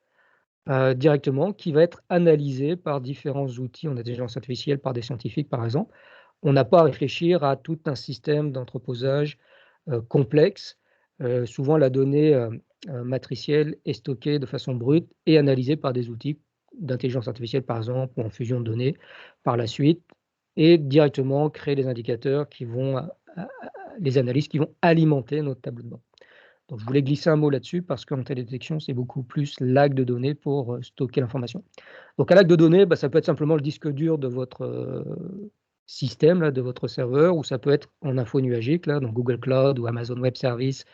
directement, qui va être analysée par différents outils en intelligence artificielle, par des scientifiques par exemple. On n'a pas à réfléchir à tout un système d'entreposage complexe. Souvent, la donnée matricielle est stockée de façon brute et analysée par des outils d'intelligence artificielle, par exemple, ou en fusion de données par la suite, et directement créer des indicateurs qui vont, les analyses qui vont alimenter notre tableau de bord. Donc, je voulais glisser un mot là-dessus parce qu'en télédétection, c'est beaucoup plus lac de données pour stocker l'information. Donc, un lac de données, ça peut être simplement le disque dur de votre système, là, de votre serveur, ou ça peut être en info nuagique, là, donc Google Cloud ou Amazon Web Services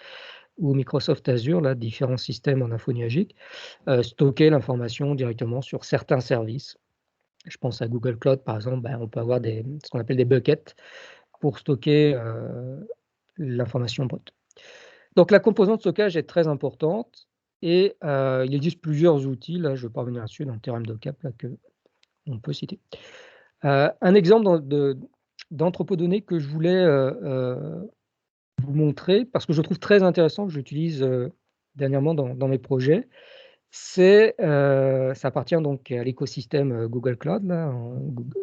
ou Microsoft Azure, là, différents systèmes en info nuagique, stocker l'information directement sur certains services. Je pense à Google Cloud, par exemple, on peut avoir ce qu'on appelle des buckets pour stocker l'information brute. Donc la composante stockage est très importante et il existe plusieurs outils, là je ne vais pas revenir là-dessus dans le théorème d'Ocap qu'on peut citer. Un exemple d'entrepôt-données que je voulais vous montrer, parce que je trouve très intéressant, que j'utilise dernièrement dans mes projets, ça appartient donc à l'écosystème Google Cloud, là,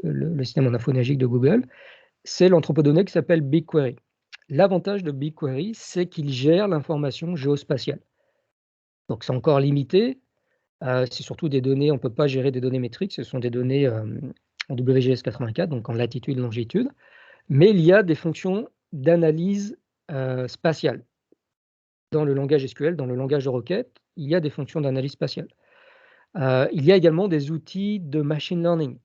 le système en infonagique de Google. C'est l'entrepôt-données qui s'appelle BigQuery. L'avantage de BigQuery, c'est qu'il gère l'information géospatiale. Donc c'est encore limité, c'est surtout des données, on ne peut pas gérer des données métriques, ce sont des données en WGS84, donc en latitude, longitude, mais il y a des fonctions d'analyse spatiale. Dans le langage SQL, dans le langage de requête, il y a des fonctions d'analyse spatiale. Il y a également des outils de machine learning.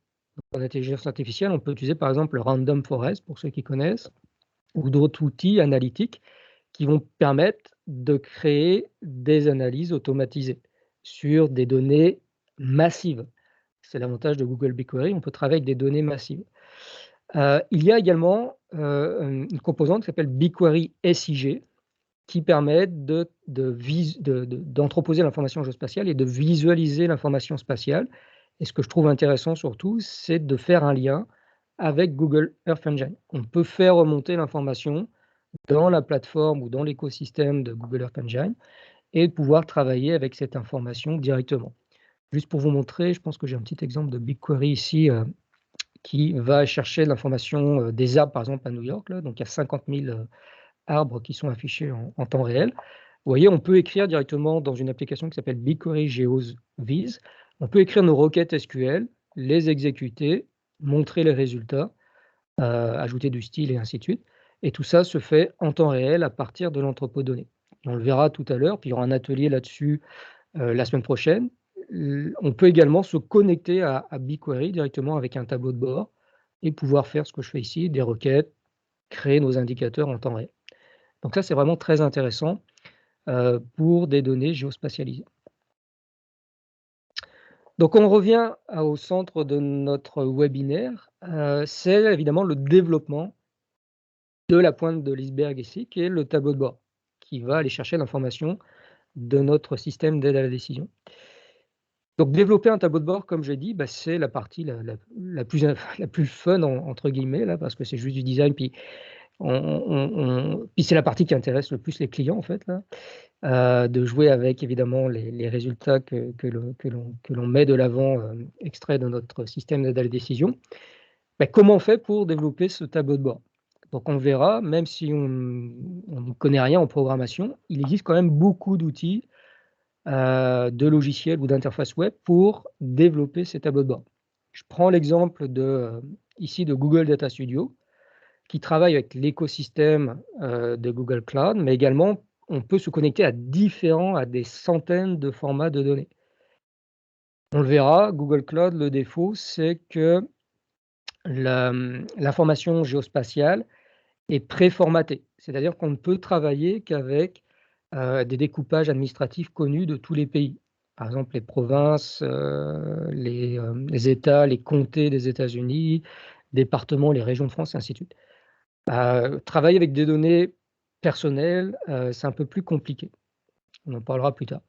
En intelligence artificielle, on peut utiliser par exemple le Random Forest, pour ceux qui connaissent, ou d'autres outils analytiques qui vont permettre de créer des analyses automatisées sur des données massives. C'est l'avantage de Google BigQuery, on peut travailler avec des données massives. Il y a également une composante qui s'appelle BigQuery SIG, qui permet d'entreposer l'information géospatiale et de visualiser l'information spatiale. Et ce que je trouve intéressant surtout, c'est de faire un lien avec Google Earth Engine. On peut faire remonter l'information dans la plateforme ou dans l'écosystème de Google Earth Engine et pouvoir travailler avec cette information directement. Juste pour vous montrer, je pense que j'ai un petit exemple de BigQuery ici qui va chercher l'information des arbres, par exemple, à New York. Là. Donc, il y a 50 000 arbres qui sont affichés en temps réel. Vous voyez, on peut écrire directement dans une application qui s'appelle BigQuery GeoViz. On peut écrire nos requêtes SQL, les exécuter, montrer les résultats, ajouter du style et ainsi de suite. Et tout ça se fait en temps réel à partir de l'entrepôt données. On le verra tout à l'heure, puis il y aura un atelier là-dessus la semaine prochaine. On peut également se connecter à BigQuery directement avec un tableau de bord et pouvoir faire ce que je fais ici, des requêtes, créer nos indicateurs en temps réel. Donc ça, c'est vraiment très intéressant pour des données géospatialisées. Donc on revient au centre de notre webinaire, c'est évidemment le développement de la pointe de l'iceberg ici, qui est le tableau de bord, qui va aller chercher l'information de notre système d'aide à la décision. Donc développer un tableau de bord, comme j'ai dit, c'est la partie la plus fun, entre guillemets, là, parce que c'est juste du design, puis c'est la partie qui intéresse le plus les clients, en fait, là, de jouer avec, évidemment, les résultats que l'on met de l'avant, extraits de notre système d'aide à la décision. Comment on fait pour développer ce tableau de bord? Donc on verra, même si on ne connaît rien en programmation, il existe quand même beaucoup d'outils, de logiciels ou d'interfaces web pour développer ces tableaux de bord. Je prends l'exemple ici de Google Data Studio, qui travaille avec l'écosystème de Google Cloud, mais également on peut se connecter à des centaines de formats de données. On le verra, Google Cloud, le défaut, c'est que l'information géospatiale est préformatée. C'est-à-dire qu'on ne peut travailler qu'avec des découpages administratifs connus de tous les pays. Par exemple, les provinces, les États, les comtés des États-Unis, départements, les régions de France, et ainsi de suite. Travailler avec des données personnelles, c'est un peu plus compliqué. On en parlera plus tard.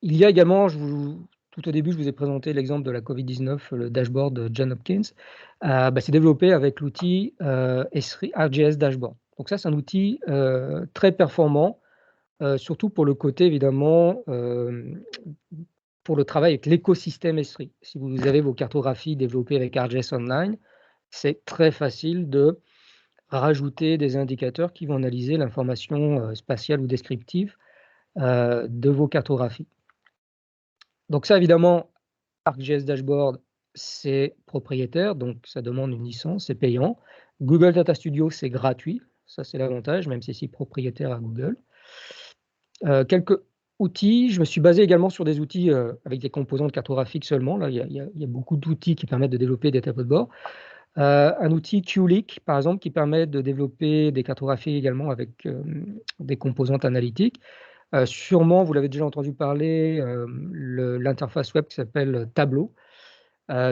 Il y a également, tout au début, je vous ai présenté l'exemple de la Covid-19, le dashboard de Johns Hopkins. C'est développé avec l'outil Esri ArcGIS Dashboard. Donc ça, c'est un outil très performant, surtout pour le côté, évidemment, pour le travail avec l'écosystème Esri. Si vous avez vos cartographies développées avec ArcGIS Online, c'est très facile de rajouter des indicateurs qui vont analyser l'information spatiale ou descriptive de vos cartographies. Donc ça, évidemment, ArcGIS Dashboard, c'est propriétaire, donc ça demande une licence, c'est payant. Google Data Studio, c'est gratuit, ça c'est l'avantage, même si c'est propriétaire à Google. Quelques outils, je me suis basé également sur des outils avec des composantes cartographiques seulement. Là, il y a beaucoup d'outils qui permettent de développer des tableaux de bord. Un outil QLeak, par exemple, qui permet de développer des cartographies également avec des composantes analytiques. Sûrement, vous l'avez déjà entendu parler, l'interface web qui s'appelle Tableau.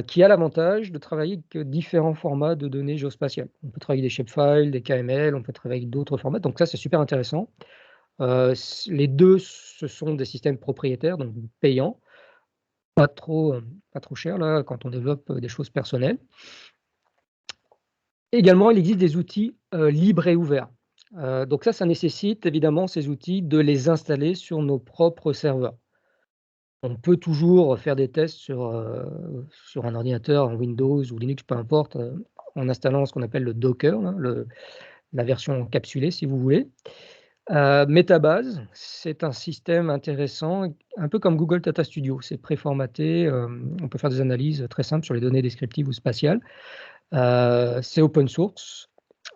qui a l'avantage de travailler avec différents formats de données géospatiales. On peut travailler avec des shapefiles, des KML, on peut travailler avec d'autres formats, donc ça, c'est super intéressant. Les 2, ce sont des systèmes propriétaires, donc payants, pas trop cher là, quand on développe des choses personnelles. Également, il existe des outils libres et ouverts. Donc ça nécessite évidemment ces outils de les installer sur nos propres serveurs. On peut toujours faire des tests sur un ordinateur, en Windows ou Linux, peu importe, en installant ce qu'on appelle le Docker, là, la version encapsulée si vous voulez. Metabase, c'est un système intéressant, un peu comme Google Data Studio. C'est préformaté, on peut faire des analyses très simples sur les données descriptives ou spatiales. C'est open source.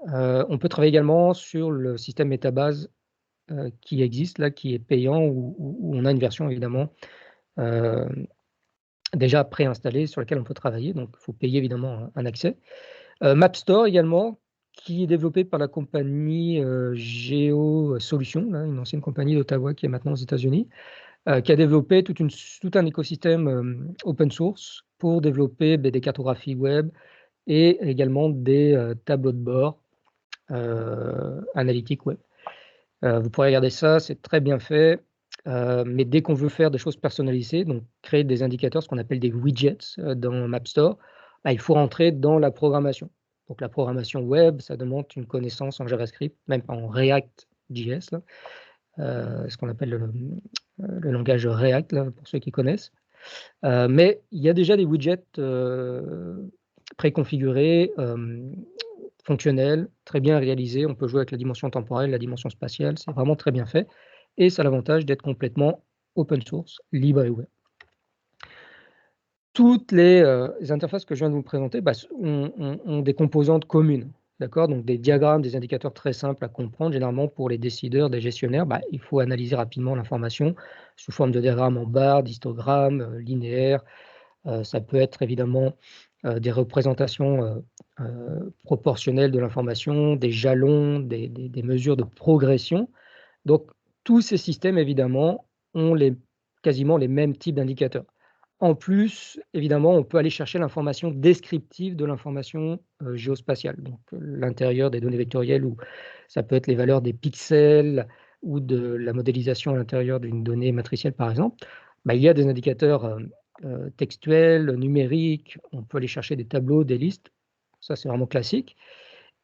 On peut travailler également sur le système Metabase qui existe là, qui est payant, où on a une version évidemment déjà préinstallée sur laquelle on peut travailler, donc il faut payer évidemment un accès. MapStore également, qui est développé par la compagnie GeoSolutions, là, une ancienne compagnie d'Ottawa qui est maintenant aux États-Unis, qui a développé tout un écosystème open source pour développer des cartographies web et également des tableaux de bord analytiques web. Vous pourrez regarder ça, c'est très bien fait, mais dès qu'on veut faire des choses personnalisées, donc créer des indicateurs, ce qu'on appelle des widgets dans MapStore, il faut rentrer dans la programmation. Donc la programmation web, ça demande une connaissance en JavaScript, même en React.js, ce qu'on appelle le langage React, là, pour ceux qui connaissent. Mais il y a déjà des widgets préconfigurés, fonctionnels, très bien réalisés. On peut jouer avec la dimension temporelle, la dimension spatiale, c'est vraiment très bien fait. Et ça a l'avantage d'être complètement open source, libre et ouvert. Toutes les interfaces que je viens de vous présenter ont des composantes communes. D'accord, donc des diagrammes, des indicateurs très simples à comprendre. Généralement, pour les décideurs, des gestionnaires, il faut analyser rapidement l'information sous forme de diagrammes en barres, d'histogrammes linéaires. Ça peut être évidemment des représentations proportionnelles de l'information, des jalons, des mesures de progression. Donc, tous ces systèmes, évidemment, ont quasiment les mêmes types d'indicateurs. En plus, évidemment, on peut aller chercher l'information descriptive de l'information géospatiale, donc l'intérieur des données vectorielles, où ça peut être les valeurs des pixels ou de la modélisation à l'intérieur d'une donnée matricielle, par exemple. Il y a des indicateurs textuels, numériques, on peut aller chercher des tableaux, des listes, ça c'est vraiment classique.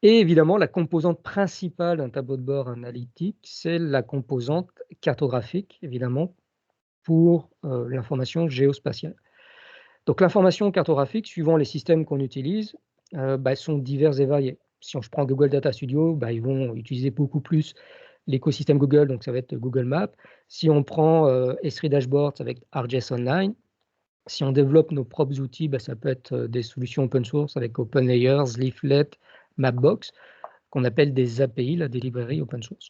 Et évidemment, la composante principale d'un tableau de bord analytique, c'est la composante cartographique, évidemment, pour l'information géospatiale. Donc l'information cartographique, suivant les systèmes qu'on utilise, sont divers et variés. Si je prends Google Data Studio, ils vont utiliser beaucoup plus l'écosystème Google, donc ça va être Google Maps. Si on prend S3 Dashboards avec ArcGIS Online, si on développe nos propres outils, ça peut être des solutions open source avec OpenLayers, Leaflet, Mapbox, qu'on appelle des API, là, des librairies open source.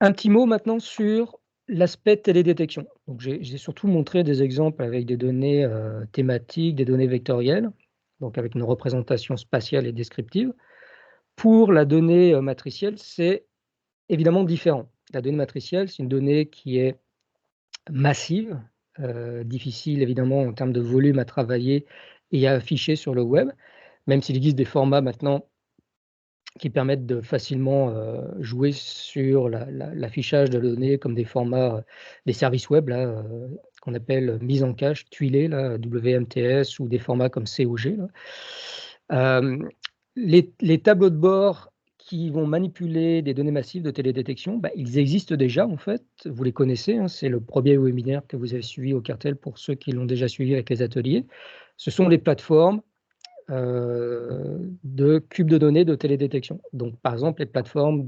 Un petit mot maintenant sur l'aspect télédétection. Donc j'ai surtout montré des exemples avec des données thématiques, des données vectorielles, donc avec une représentation spatiale et descriptive. Pour la donnée matricielle, c'est évidemment différent. La donnée matricielle, c'est une donnée qui est massive, difficile évidemment en termes de volume à travailler et à afficher sur le web, même s'il existe des formats maintenant qui permettent de facilement jouer sur l'affichage de données comme des formats, des services web là, qu'on appelle mise en cache, tuilée, là, WMTS, ou des formats comme COG. Là. Les tableaux de bord qui vont manipuler des données massives de télédétection, ils existent déjà en fait, vous les connaissez, hein, c'est le premier webinaire que vous avez suivi au Cartel pour ceux qui l'ont déjà suivi avec les ateliers. Ce sont les plateformes de cubes de données de télédétection. Donc, par exemple, les plateformes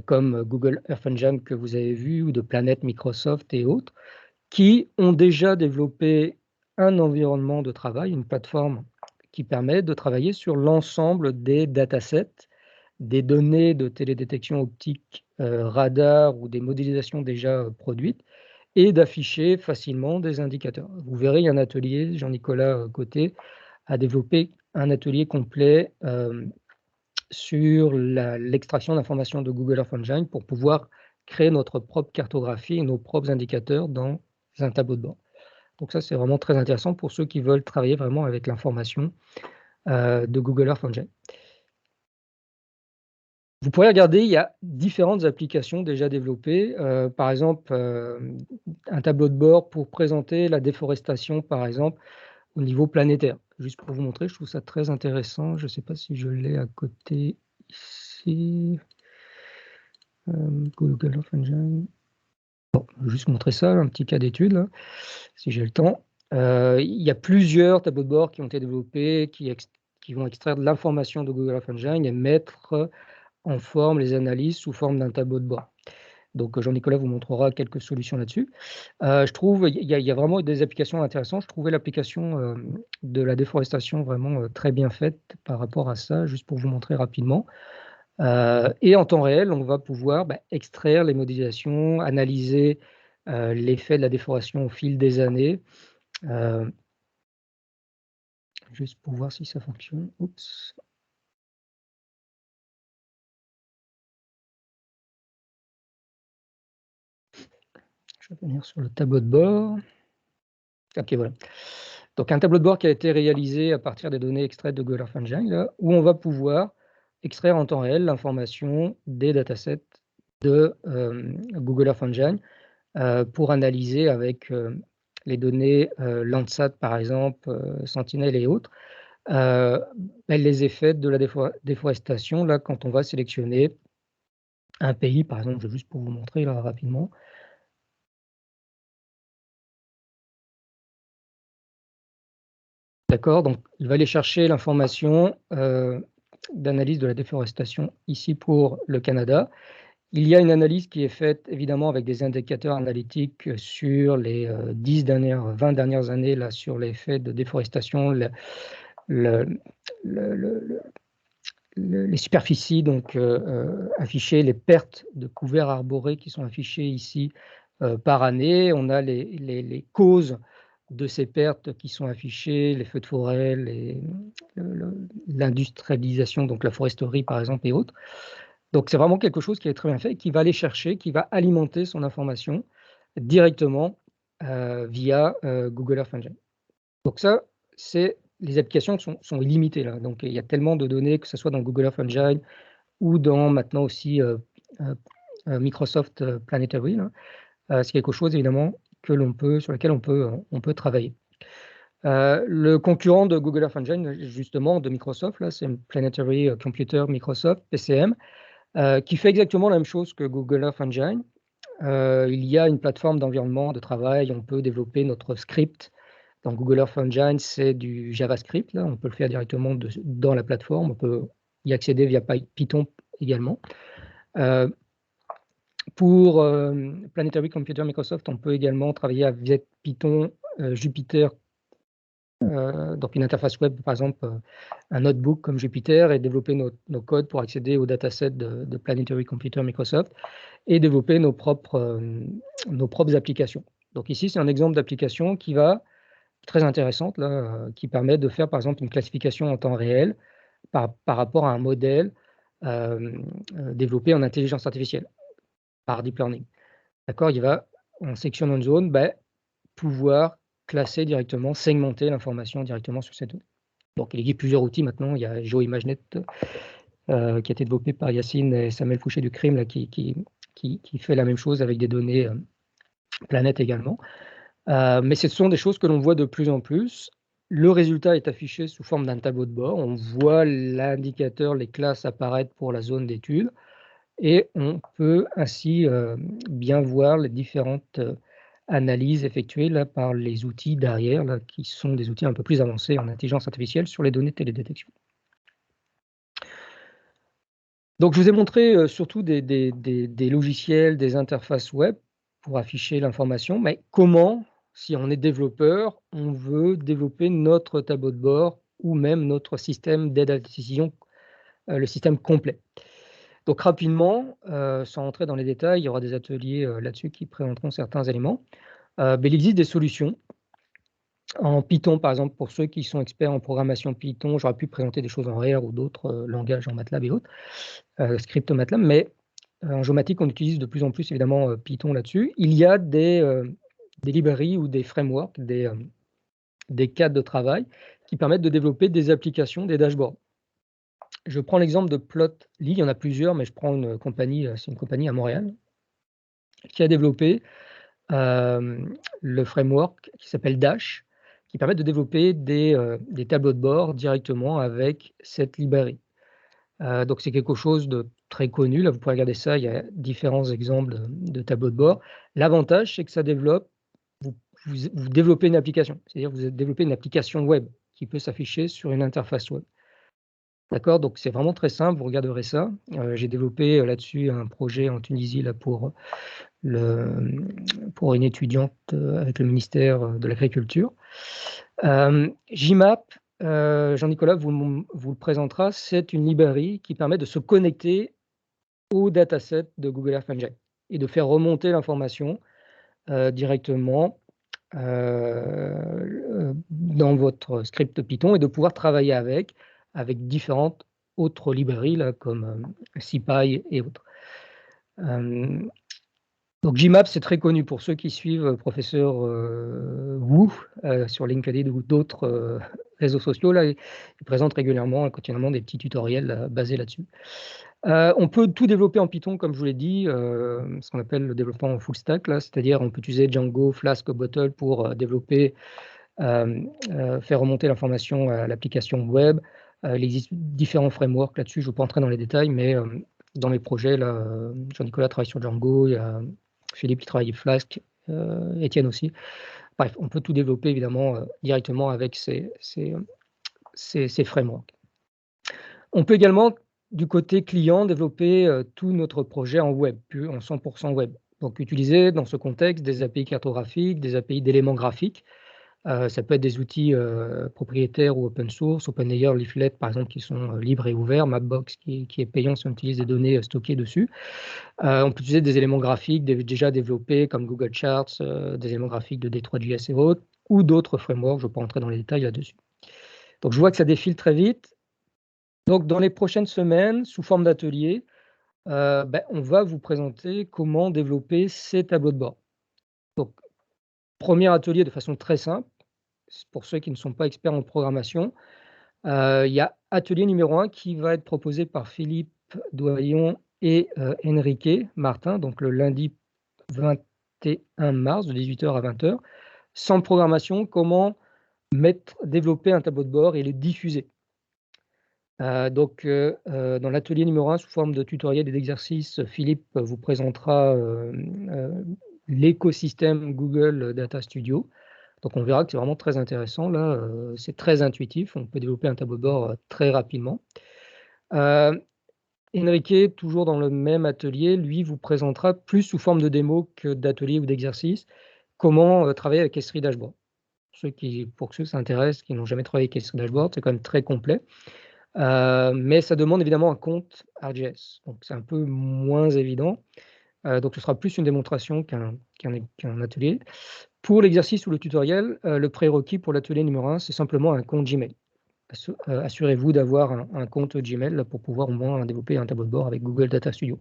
comme Google Earth Engine que vous avez vu, ou de Planet, Microsoft et autres, qui ont déjà développé un environnement de travail, une plateforme qui permet de travailler sur l'ensemble des datasets, des données de télédétection optique, radar, ou des modélisations déjà produites, et d'afficher facilement des indicateurs. Vous verrez, il y a un atelier, Jean-Nicolas Côté a développé un atelier complet sur l'extraction d'informations de Google Earth Engine pour pouvoir créer notre propre cartographie et nos propres indicateurs dans un tableau de bord. Donc ça, c'est vraiment très intéressant pour ceux qui veulent travailler vraiment avec l'information de Google Earth Engine. Vous pourrez regarder, il y a différentes applications déjà développées. Par exemple, un tableau de bord pour présenter la déforestation, par exemple, au niveau planétaire. Juste pour vous montrer, je trouve ça très intéressant. Je ne sais pas si je l'ai à côté ici. Google Earth Engine. Bon, je vais juste montrer ça, un petit cas d'étude, si j'ai le temps. Il y a plusieurs tableaux de bord qui ont été développés, qui vont extraire de l'information de Google Earth Engine et mettre en forme les analyses sous forme d'un tableau de bord. Donc Jean-Nicolas vous montrera quelques solutions là-dessus. Je trouve il y a vraiment des applications intéressantes. Je trouvais l'application de la déforestation vraiment très bien faite par rapport à ça, juste pour vous montrer rapidement. Et en temps réel, on va pouvoir extraire les modélisations, analyser l'effet de la déforestation au fil des années. Juste pour voir si ça fonctionne. Oups. Je vais venir sur le tableau de bord. OK, voilà. Donc un tableau de bord qui a été réalisé à partir des données extraites de Google Earth Engine, là, où on va pouvoir extraire en temps réel l'information des datasets de Google Earth Engine pour analyser avec les données Landsat, par exemple, Sentinel et autres, les effets de la déforestation, là, quand on va sélectionner un pays, par exemple, juste pour vous montrer là rapidement. D'accord, donc il va aller chercher l'information d'analyse de la déforestation ici pour le Canada. Il y a une analyse qui est faite évidemment avec des indicateurs analytiques sur les 20 dernières années là, sur l'effet de déforestation, les superficies donc, affichées, les pertes de couverts arborés qui sont affichées ici par année. On a les causes de ces pertes qui sont affichées, les feux de forêt, l'industrialisation, donc la foresterie par exemple et autres. Donc c'est vraiment quelque chose qui est très bien fait et qui va aller chercher, qui va alimenter son information directement via Google Earth Engine. Donc ça, les applications sont illimitées là. Donc il y a tellement de données, que ce soit dans Google Earth Engine ou dans maintenant aussi Microsoft Planetary. C'est quelque chose évidemment sur lequel on peut travailler. Le concurrent de Google Earth Engine, justement, de Microsoft, là, c'est Planetary Computer Microsoft, PCM, qui fait exactement la même chose que Google Earth Engine. Il y a une plateforme d'environnement de travail, on peut développer notre script. Dans Google Earth Engine, c'est du JavaScript, là, on peut le faire directement dans la plateforme, on peut y accéder via Python également. Pour Planetary Computer Microsoft, on peut également travailler avec Python, Jupyter, donc une interface web, par exemple, un notebook comme Jupyter, et développer nos codes pour accéder aux datasets de Planetary Computer Microsoft et développer nos propres applications. Donc ici, c'est un exemple d'application qui va très intéressante, là, qui permet de faire, par exemple, une classification en temps réel par rapport à un modèle développé en intelligence artificielle par deep learning. D'accord, il va, en section non-zone, pouvoir classer directement, segmenter l'information directement sur cette données. Donc il existe plusieurs outils maintenant. Il y a GeoImageNet qui a été développé par Yacine et Samuel Fouché du CRIM là, qui fait la même chose avec des données planètes également. Mais ce sont des choses que l'on voit de plus en plus. Le résultat est affiché sous forme d'un tableau de bord. On voit l'indicateur, les classes apparaître pour la zone d'étude. Et on peut ainsi bien voir les différentes analyses effectuées là, par les outils derrière, là, qui sont des outils un peu plus avancés en intelligence artificielle sur les données de télédétection. Donc je vous ai montré surtout des logiciels, des interfaces web pour afficher l'information, mais comment, si on est développeur, on veut développer notre tableau de bord ou même notre système d'aide à la décision, le système complet. Donc rapidement, sans entrer dans les détails, il y aura des ateliers là-dessus qui présenteront certains éléments. Mais il existe des solutions. En Python, par exemple, pour ceux qui sont experts en programmation Python, j'aurais pu présenter des choses en R ou d'autres langages en MATLAB et autres, script MATLAB, mais en géomatique, on utilise de plus en plus évidemment Python là-dessus. Il y a des librairies ou des frameworks, des cadres de travail qui permettent de développer des applications, des dashboards. Je prends l'exemple de Plotly, il y en a plusieurs, mais je prends une compagnie, c'est une compagnie à Montréal, qui a développé le framework qui s'appelle Dash, qui permet de développer des tableaux de bord directement avec cette librairie. Donc c'est quelque chose de très connu. Là, vous pouvez regarder ça, il y a différents exemples de tableaux de bord. L'avantage, c'est que ça développe, vous développez une application, c'est-à-dire vous développez une application web qui peut s'afficher sur une interface web. D'accord, donc c'est vraiment très simple, vous regarderez ça. J'ai développé là-dessus un projet en Tunisie là, pour une étudiante avec le ministère de l'Agriculture. JMap, Jean-Nicolas vous le présentera, c'est une librairie qui permet de se connecter au dataset de Google Earth Engine et de faire remonter l'information directement dans votre script Python et de pouvoir travailler avec différentes autres librairies là, comme SciPy et autres. Donc JMap, c'est très connu pour ceux qui suivent professeur Wu sur LinkedIn ou d'autres réseaux sociaux. Là, il présente régulièrement et continuellement des petits tutoriels basés là-dessus. On peut tout développer en Python, comme je vous l'ai dit, ce qu'on appelle le développement en full stack, c'est-à-dire on peut utiliser Django, Flask, Bottle pour développer, faire remonter l'information à l'application web. Il existe différents frameworks là-dessus, je ne vais pas entrer dans les détails, mais dans mes projets, là, Jean-Nicolas travaille sur Django, il y a Philippe qui travaille Flask, Étienne aussi. Bref, on peut tout développer évidemment directement avec ces frameworks. On peut également, du côté client, développer tout notre projet en web, puis en 100% web. Donc utiliser dans ce contexte des API cartographiques, des API d'éléments graphiques. Ça peut être des outils propriétaires ou open source, OpenLayer, Leaflet par exemple, qui sont libres et ouverts, Mapbox qui est payant si on utilise des données stockées dessus. On peut utiliser des éléments graphiques déjà développés comme Google Charts, des éléments graphiques de D3.js et autres, ou d'autres frameworks, je ne vais pas entrer dans les détails là-dessus. Donc je vois que ça défile très vite. Donc dans les prochaines semaines, sous forme d'atelier, on va vous présenter comment développer ces tableaux de bord. Donc, premier atelier de façon très simple, pour ceux qui ne sont pas experts en programmation, il y a atelier numéro 1 qui va être proposé par Philippe Doyon et Enrique Martin, donc le lundi 21 mars de 18h à 20h. Sans programmation, comment développer un tableau de bord et le diffuser. Dans l'atelier numéro 1, sous forme de tutoriel et d'exercice, Philippe vous présentera l'écosystème Google Data Studio. Donc on verra que c'est vraiment très intéressant. Là, c'est très intuitif. On peut développer un tableau de bord très rapidement. Enrique, toujours dans le même atelier, lui vous présentera plus sous forme de démo que d'atelier ou d'exercice comment travailler avec S3 Dashboard. Pour ceux qui s'intéressent, qui n'ont jamais travaillé avec S3 Dashboard, c'est quand même très complet. Mais ça demande évidemment un compte ArcGIS. Donc c'est un peu moins évident. Donc ce sera plus une démonstration qu'un atelier. Pour l'exercice ou le tutoriel, le prérequis pour l'atelier numéro 1, c'est simplement un compte Gmail. Assurez-vous d'avoir un compte Gmail pour pouvoir au moins développer un tableau de bord avec Google Data Studio.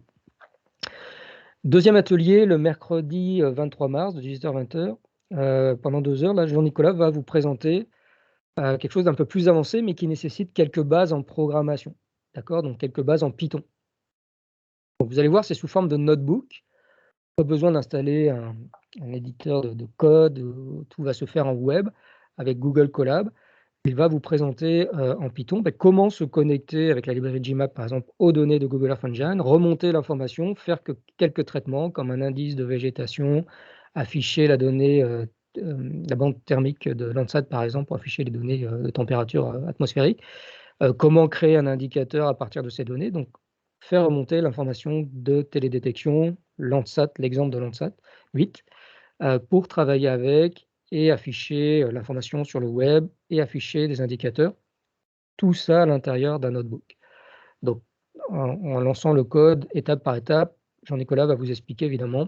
Deuxième atelier, le mercredi 23 mars de 18h à 20h. Pendant 2 heures, là, Jean-Nicolas va vous présenter quelque chose d'un peu plus avancé, mais qui nécessite quelques bases en programmation. D'accord? Donc quelques bases en Python. Donc, vous allez voir, c'est sous forme de notebook. Pas besoin d'installer un éditeur de code, tout va se faire en web avec Google Colab. Il va vous présenter en Python comment se connecter avec la librairie Gmap, par exemple, aux données de Google Earth Engine, remonter l'information, faire quelques traitements comme un indice de végétation, afficher la donnée, la bande thermique de Landsat, par exemple, pour afficher les données de température atmosphérique. Comment créer un indicateur à partir de ces données. Donc, faire remonter l'information de télédétection, Landsat, l'exemple de Landsat 8, pour travailler avec et afficher l'information sur le web et afficher des indicateurs. Tout ça à l'intérieur d'un notebook. Donc, en lançant le code étape par étape, Jean-Nicolas va vous expliquer évidemment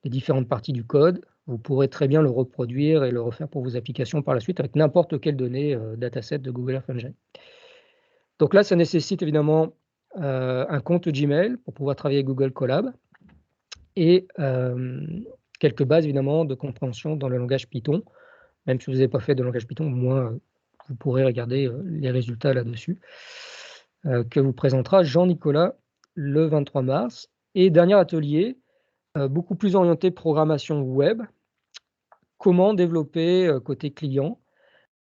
les différentes parties du code. Vous pourrez très bien le reproduire et le refaire pour vos applications par la suite avec n'importe quelle donnée dataset de Google Earth Engine. Donc là, ça nécessite évidemment un compte Gmail pour pouvoir travailler avec Google Colab et quelques bases évidemment de compréhension dans le langage Python. Même si vous n'avez pas fait de langage Python, au moins vous pourrez regarder les résultats là-dessus, que vous présentera Jean-Nicolas le 23 mars. Et dernier atelier, beaucoup plus orienté programmation web. Comment développer côté client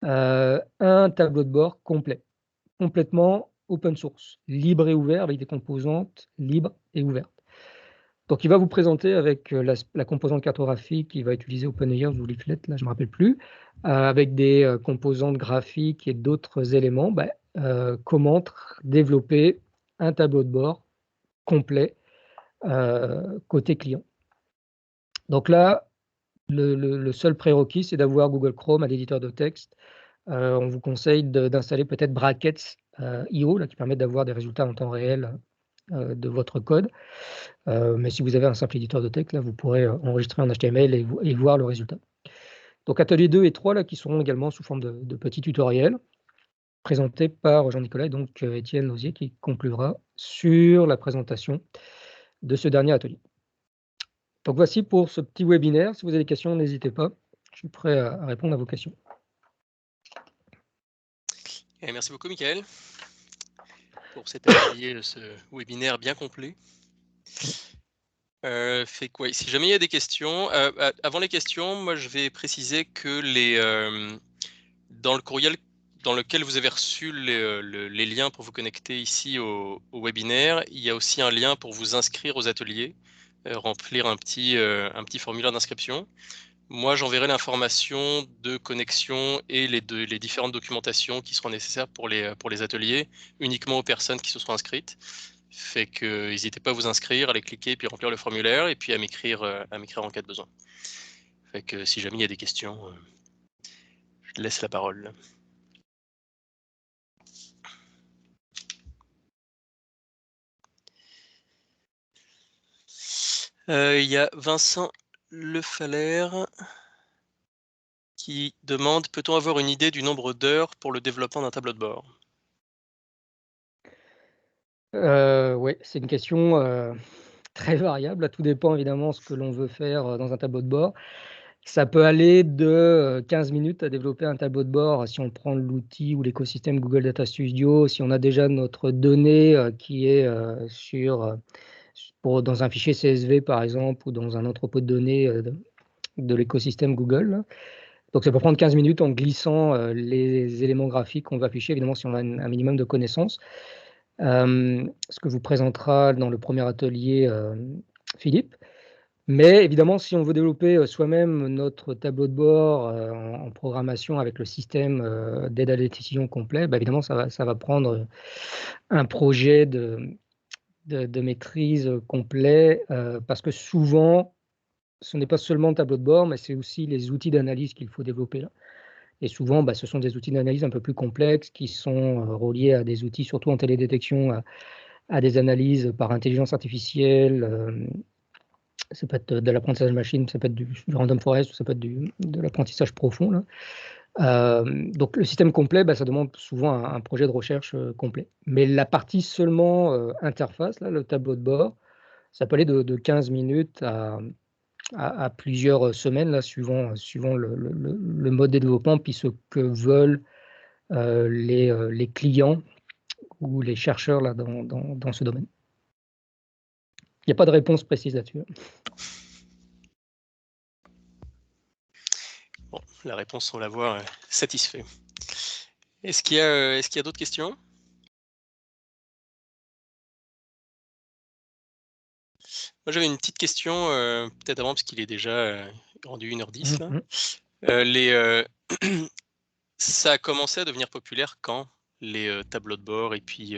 un tableau de bord complet, complètement open source, libre et ouvert, avec des composantes libres et ouvertes. Donc, il va vous présenter avec la composante cartographique qui va utiliser OpenAI ou Leaflet, là, je ne me rappelle plus, avec des composantes graphiques et d'autres éléments, comment développer un tableau de bord complet côté client. Donc là, le seul prérequis, c'est d'avoir Google Chrome à l'éditeur de texte. On vous conseille d'installer peut-être Brackets.io, qui permet d'avoir des résultats en temps réel de votre code. Mais si vous avez un simple éditeur de texte, là, vous pourrez enregistrer en HTML et voir le résultat. Donc, atelier 2 et 3, là, qui seront également sous forme de petits tutoriels présentés par Jean-Nicolas et donc Étienne Lausier qui conclura sur la présentation de ce dernier atelier. Donc, voici pour ce petit webinaire. Si vous avez des questions, n'hésitez pas. Je suis prêt à répondre à vos questions. Et merci beaucoup, Michael, pour cet atelier, ce webinaire bien complet. Si jamais il y a des questions, avant les questions, moi je vais préciser que dans le courriel dans lequel vous avez reçu les liens pour vous connecter ici au webinaire, il y a aussi un lien pour vous inscrire aux ateliers, remplir un petit formulaire d'inscription. Moi, j'enverrai l'information de connexion et les différentes documentations qui seront nécessaires pour les ateliers uniquement aux personnes qui se seront inscrites. Fait que n'hésitez pas à vous inscrire, à aller cliquer, puis remplir le formulaire, et puis à m'écrire en cas de besoin. Fait que si jamais il y a des questions, je te laisse la parole. Il y a Vincent Lefalaire qui demande: peut-on avoir une idée du nombre d'heures pour le développement d'un tableau de bord? Oui, c'est une question très variable. Tout dépend évidemment de ce que l'on veut faire dans un tableau de bord. Ça peut aller de 15 minutes à développer un tableau de bord si on prend l'outil ou l'écosystème Google Data Studio, si on a déjà notre donnée qui est dans un fichier CSV par exemple, ou dans un entrepôt de données de l'écosystème Google. Donc ça peut prendre 15 minutes en glissant les éléments graphiques qu'on va afficher, évidemment si on a un minimum de connaissances. Ce que vous présentera dans le premier atelier Philippe. Mais évidemment, si on veut développer soi-même notre tableau de bord en programmation avec le système d'aide à la décision complet, évidemment, ça va prendre un projet de maîtrise complet parce que souvent, ce n'est pas seulement le tableau de bord, mais c'est aussi les outils d'analyse qu'il faut développer là. Et souvent, ce sont des outils d'analyse un peu plus complexes qui sont reliés à des outils, surtout en télédétection, à des analyses par intelligence artificielle. Ça peut être de l'apprentissage machine, ça peut être du random forest, ça peut être de l'apprentissage profond. Là. Donc le système complet, ça demande souvent un projet de recherche complet. Mais la partie seulement interface, là, le tableau de bord, ça peut aller de 15 minutes à plusieurs semaines, là, suivant le mode de développement, puis ce que veulent les clients ou les chercheurs là, dans ce domaine. Il n'y a pas de réponse précise là-dessus. Bon, la réponse, on la voit, satisfait. Est-ce qu'il y a d'autres questions? Moi, j'avais une petite question, peut-être avant, parce qu'il est déjà rendu 1h10 là. Ça a commencé à devenir populaire quand, les tableaux de bord et puis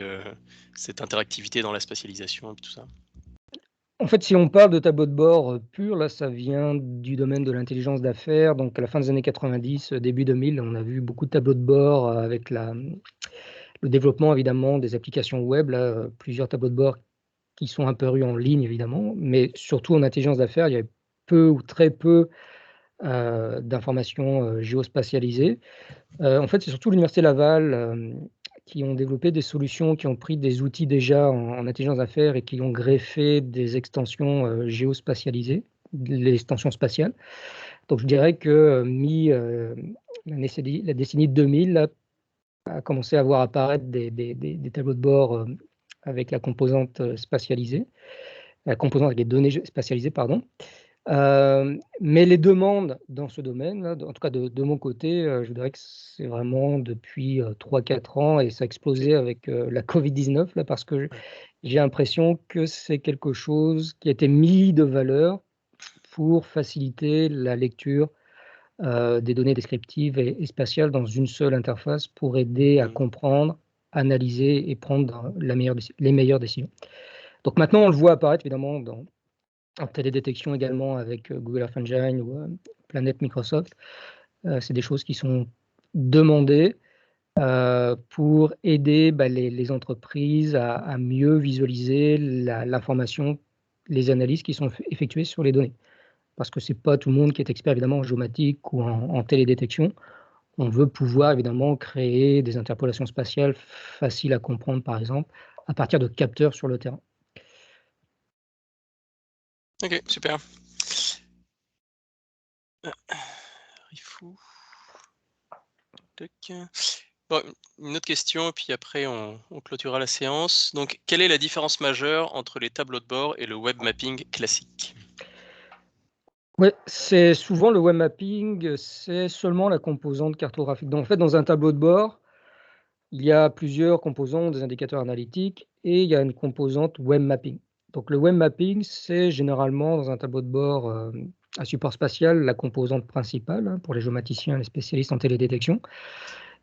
cette interactivité dans la spatialisation et puis tout ça? En fait, si on parle de tableau de bord pur, là, ça vient du domaine de l'intelligence d'affaires. Donc, à la fin des années 90, début 2000, on a vu beaucoup de tableaux de bord avec le développement, évidemment, des applications web. Là, plusieurs tableaux de bord qui sont apparus en ligne, évidemment. Mais surtout en intelligence d'affaires, il y avait peu ou très peu d'informations géospatialisées. En fait, c'est surtout l'université Laval qui ont développé des solutions, qui ont pris des outils déjà en intelligence d'affaires et qui ont greffé des extensions géospatialisées l'extension spatiale. Donc je dirais que la décennie 2000 là, a commencé à voir apparaître des tableaux de bord avec la composante spatialisée, la composante avec les données spatialisées, pardon. Mais les demandes dans ce domaine, là, en tout cas de mon côté, je dirais que c'est vraiment depuis 3-4 ans et ça a explosé avec la Covid-19, là, parce que j'ai l'impression que c'est quelque chose qui a été mis de valeur pour faciliter la lecture des données descriptives et spatiales dans une seule interface pour aider à comprendre, analyser et prendre les meilleures décisions. Donc maintenant, on le voit apparaître évidemment en télédétection également avec Google Earth Engine ou Planet Microsoft. C'est des choses qui sont demandées pour aider les entreprises à mieux visualiser l'information, les analyses qui sont effectuées sur les données. Parce que ce n'est pas tout le monde qui est expert évidemment en géomatique ou en télédétection. On veut pouvoir évidemment créer des interpolations spatiales faciles à comprendre, par exemple, à partir de capteurs sur le terrain. Ok, super. Bon, une autre question, et puis après on clôturera la séance. Donc, quelle est la différence majeure entre les tableaux de bord et le web mapping classique? Oui, c'est souvent le web mapping, c'est seulement la composante cartographique. Donc, en fait, dans un tableau de bord, il y a plusieurs composants, des indicateurs analytiques, et il y a une composante web mapping. Donc, le web mapping, c'est généralement dans un tableau de bord à support spatial la composante principale pour les géomaticiens, les spécialistes en télédétection.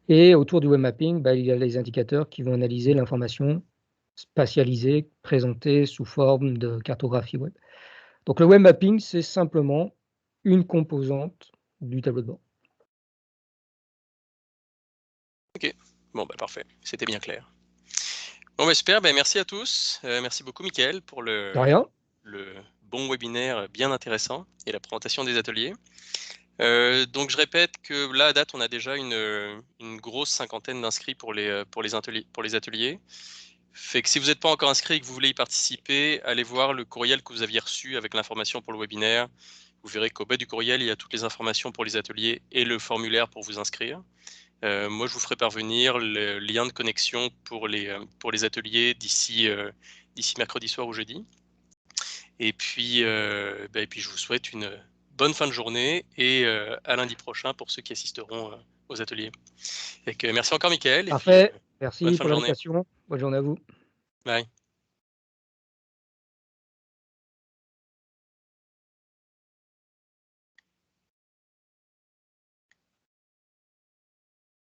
Et autour du web mapping, il y a les indicateurs qui vont analyser l'information spatialisée présentée sous forme de cartographie web. Donc, le web mapping, c'est simplement une composante du tableau de bord. Ok, bon, parfait, c'était bien clair. Bon, super, merci à tous. Merci beaucoup, Mickaël, pour De rien. le bon webinaire bien intéressant et la présentation des ateliers. Donc, je répète que là, à date, on a déjà une grosse cinquantaine d'inscrits pour les ateliers. Fait que si vous n'êtes pas encore inscrit et que vous voulez y participer, allez voir le courriel que vous aviez reçu avec l'information pour le webinaire. Vous verrez qu'au bas du courriel, il y a toutes les informations pour les ateliers et le formulaire pour vous inscrire. Moi, je vous ferai parvenir le lien de connexion pour les ateliers d'ici mercredi soir ou jeudi. Et puis, je vous souhaite une bonne fin de journée et à lundi prochain pour ceux qui assisteront aux ateliers. Merci encore, Mickaël. Parfait. Et puis, bonne Merci fin pour de journée. l'invitation. Bonne journée à vous. Bye.